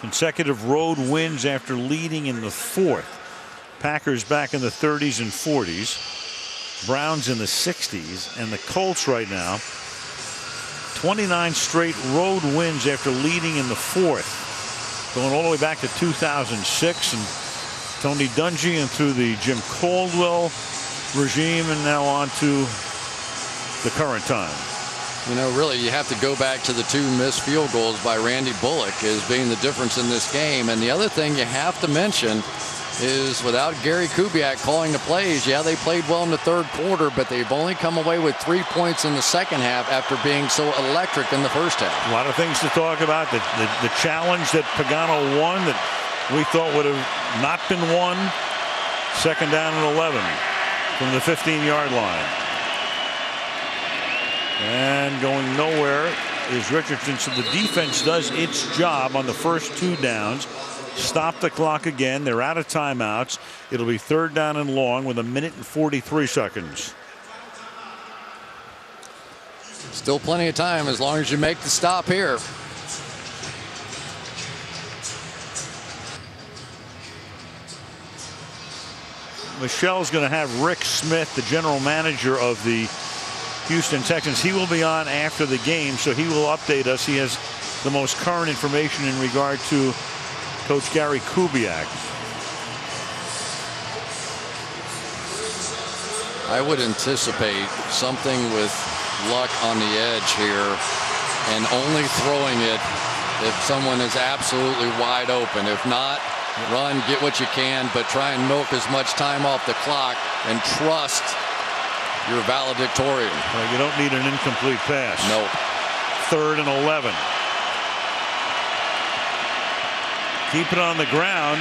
Consecutive road wins after leading in the 4th. Packers back in the 30s and 40s. Browns in the 60s. And the Colts right now, 29 straight road wins after leading in the 4th. Going all the way back to 2006. And Tony Dungy and through the Jim Caldwell regime, and now on to the current time. You know, really, you have to go back to the 2 missed field goals by Randy Bullock as being the difference in this game. And the other thing you have to mention is without Gary Kubiak calling the plays, yeah, they played well in the 3rd quarter, but they've only come away with 3 points in the 2nd half after being so electric in the 1st half. A lot of things to talk about. The challenge that Pagano won that we thought would have not been won. 2nd down and 11 from the 15-yard line. And going nowhere is Richardson. So the defense does its job on the first 2 downs. Stop the clock again. They're out of timeouts. It'll be 3rd down and long with 1 minute and 43 seconds. Still plenty of time as long as you make the stop here. Michelle's going to have Rick Smith, the general manager of the Houston Texans. He will be on after the game, so he will update us. He has the most current information in regard to Coach Gary Kubiak. I would anticipate something with luck on the edge here and only throwing it if someone is absolutely wide open. If not, run, get what you can, but try and milk as much time off the clock and trust your valedictorian. Well, you don't need an incomplete pass. Nope. 3rd and 11. Keep it on the ground.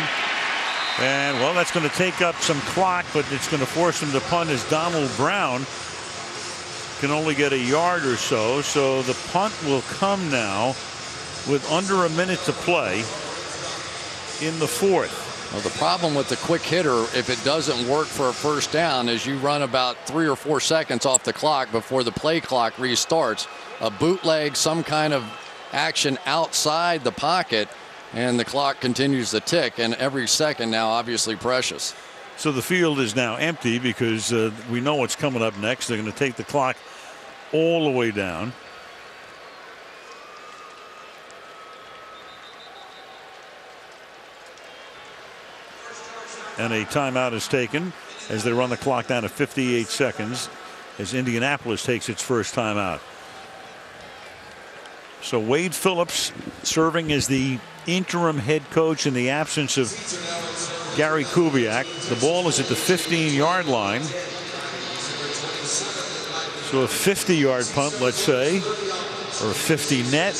And, well, that's going to take up some clock, but it's going to force him to punt as Donald Brown can only get a yard or so. So the punt will come now with under a minute to play in the 4th. Well, the problem with the quick hitter, if it doesn't work for a first down, is you run about 3 or 4 seconds off the clock before the play clock restarts. A bootleg, some kind of action outside the pocket, and the clock continues to tick, and every second now obviously precious. So the field is now empty because we know what's coming up next. They're going to take the clock all the way down. And a timeout is taken as they run the clock down to 58 seconds as Indianapolis takes its first timeout. So Wade Phillips serving as the interim head coach in the absence of Gary Kubiak. The ball is at the 15-yard line. So a 50-yard punt, let's say, or a 50 net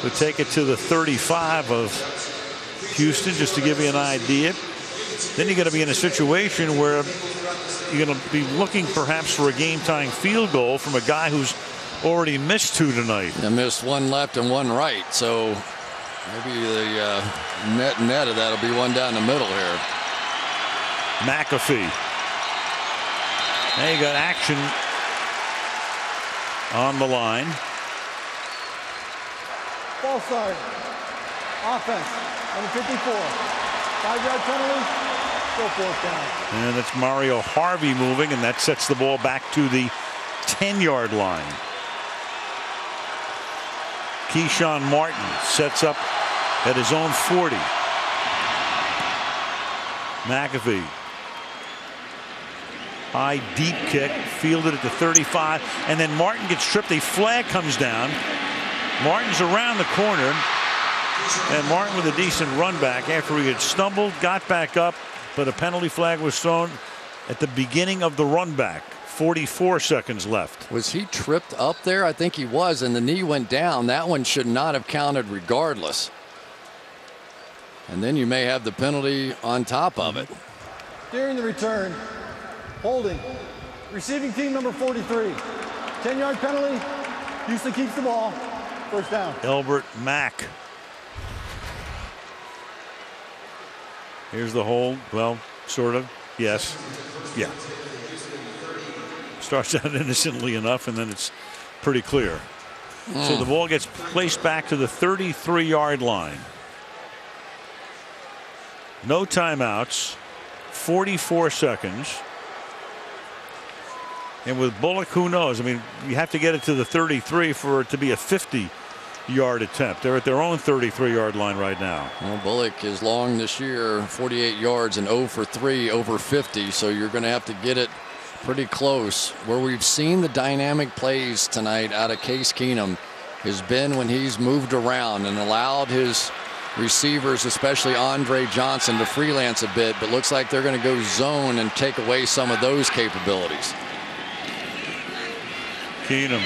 would take it to the 35 of Houston, just to give you an idea. Then you're going to be in a situation where you're going to be looking perhaps for a game-tying field goal from a guy who's already missed 2 tonight. And missed 1 left and 1 right. So maybe the net of that will be 1 down the middle here. McAfee. Now you got action on the line. False start. Offense. Number 54. 5-yard penalty. Go 4th down. And it's Mario Harvey moving, and that sets the ball back to the 10-yard line. Keyshawn Martin sets up at his own 40. McAfee. High deep kick, fielded at the 35, and then Martin gets tripped. A flag comes down. Martin's around the corner, and Martin with a decent run back after he had stumbled, got back up, but a penalty flag was thrown at the beginning of the run back. 44 seconds left. Was he tripped up there? I think he was, and the knee went down. That one should not have counted regardless. And then you may have the penalty on top of it. During the return, holding. Receiving team number 43. 10-yard penalty. Houston keeps the ball. 1st down. Elbert Mack. Here's the hold. Well, sort of. Yes. Yeah. Starts out innocently enough, and then it's pretty clear. So the ball gets placed back to the 33-yard line. No timeouts. 44 seconds. And with Bullock, who knows? I mean, you have to get it to the 33 for it to be a 50-yard attempt. They're at their own 33-yard line right now. Well, Bullock is long this year, 48 yards and 0 for 3 over 50. So you're going to have to get it pretty close. Where we've seen the dynamic plays tonight out of Case Keenum has been when he's moved around and allowed his receivers, especially Andre Johnson, to freelance a bit, but looks like they're going to go zone and take away some of those capabilities. Keenum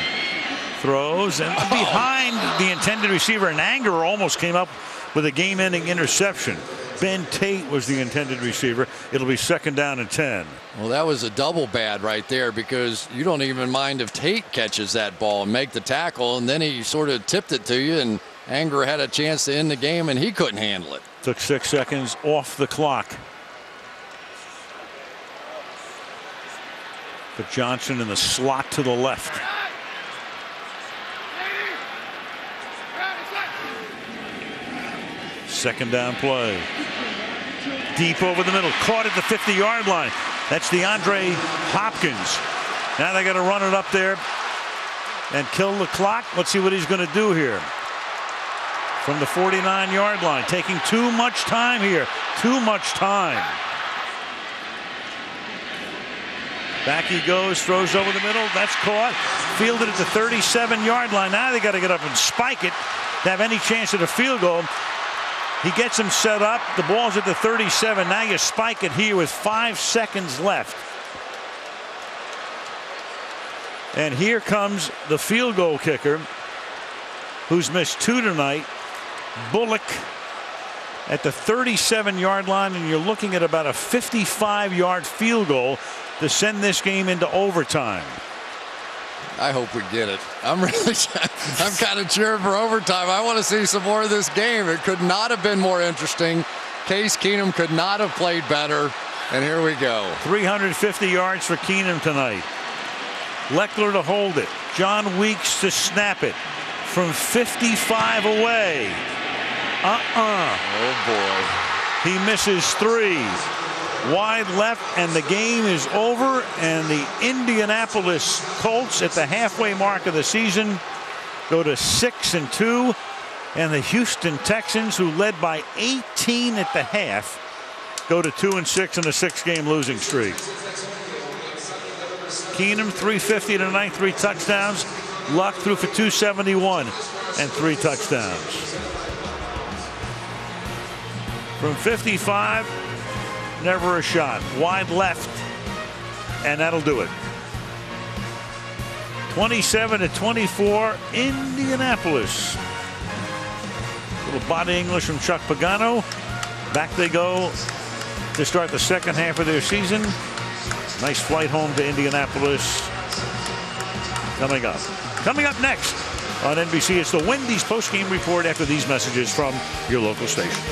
throws, and behind the intended receiver, and Anger almost came up with a game-ending interception. Ben Tate was the intended receiver. It'll be 2nd down and 10. Well, that was a double bad right there, because you don't even mind if Tate catches that ball and make the tackle, and then he sort of tipped it to you, and Anger had a chance to end the game, and he couldn't handle it. Took 6 seconds off the clock. But Johnson in the slot to the left. Second down play. Deep over the middle. Caught at the 50-yard line. That's DeAndre Hopkins. Now they got to run it up there and kill the clock. Let's see what he's going to do here. From the 49-yard line. Taking too much time here. Too much time. Back he goes, throws over the middle. That's caught. Fielded at the 37-yard line. Now they got to get up and spike it to have any chance at a field goal. He gets him set up. The ball's at the 37. Now you spike it here with 5 seconds left. And here comes the field goal kicker, who's missed 2 tonight. Bullock at the 37-yard line, and you're looking at about a 55-yard field goal to send this game into overtime. I hope we get it. I'm kind of cheering for overtime. I want to see some more of this game. It could not have been more interesting. Case Keenum could not have played better, and here we go. 350 yards for Keenum tonight. Leckler to hold it. John Weeks to snap it from 55 away. Oh boy. He misses 3. Wide left, and the game is over. And the Indianapolis Colts, at the halfway mark of the season, go to 6-2. And the Houston Texans, who led by 18 at the half, go to 2-6 in a 6-game losing streak. Keenum 350 tonight, 3 touchdowns. Luck threw for 271 and 3 touchdowns. From 55, never a shot. Wide left, and that'll do it. 27-24, Indianapolis. Little body English from Chuck Pagano. Back they go to start the second half of their season. Nice flight home to Indianapolis coming up. Coming up next on NBC, it's the Wendy's post-game report after these messages from your local station.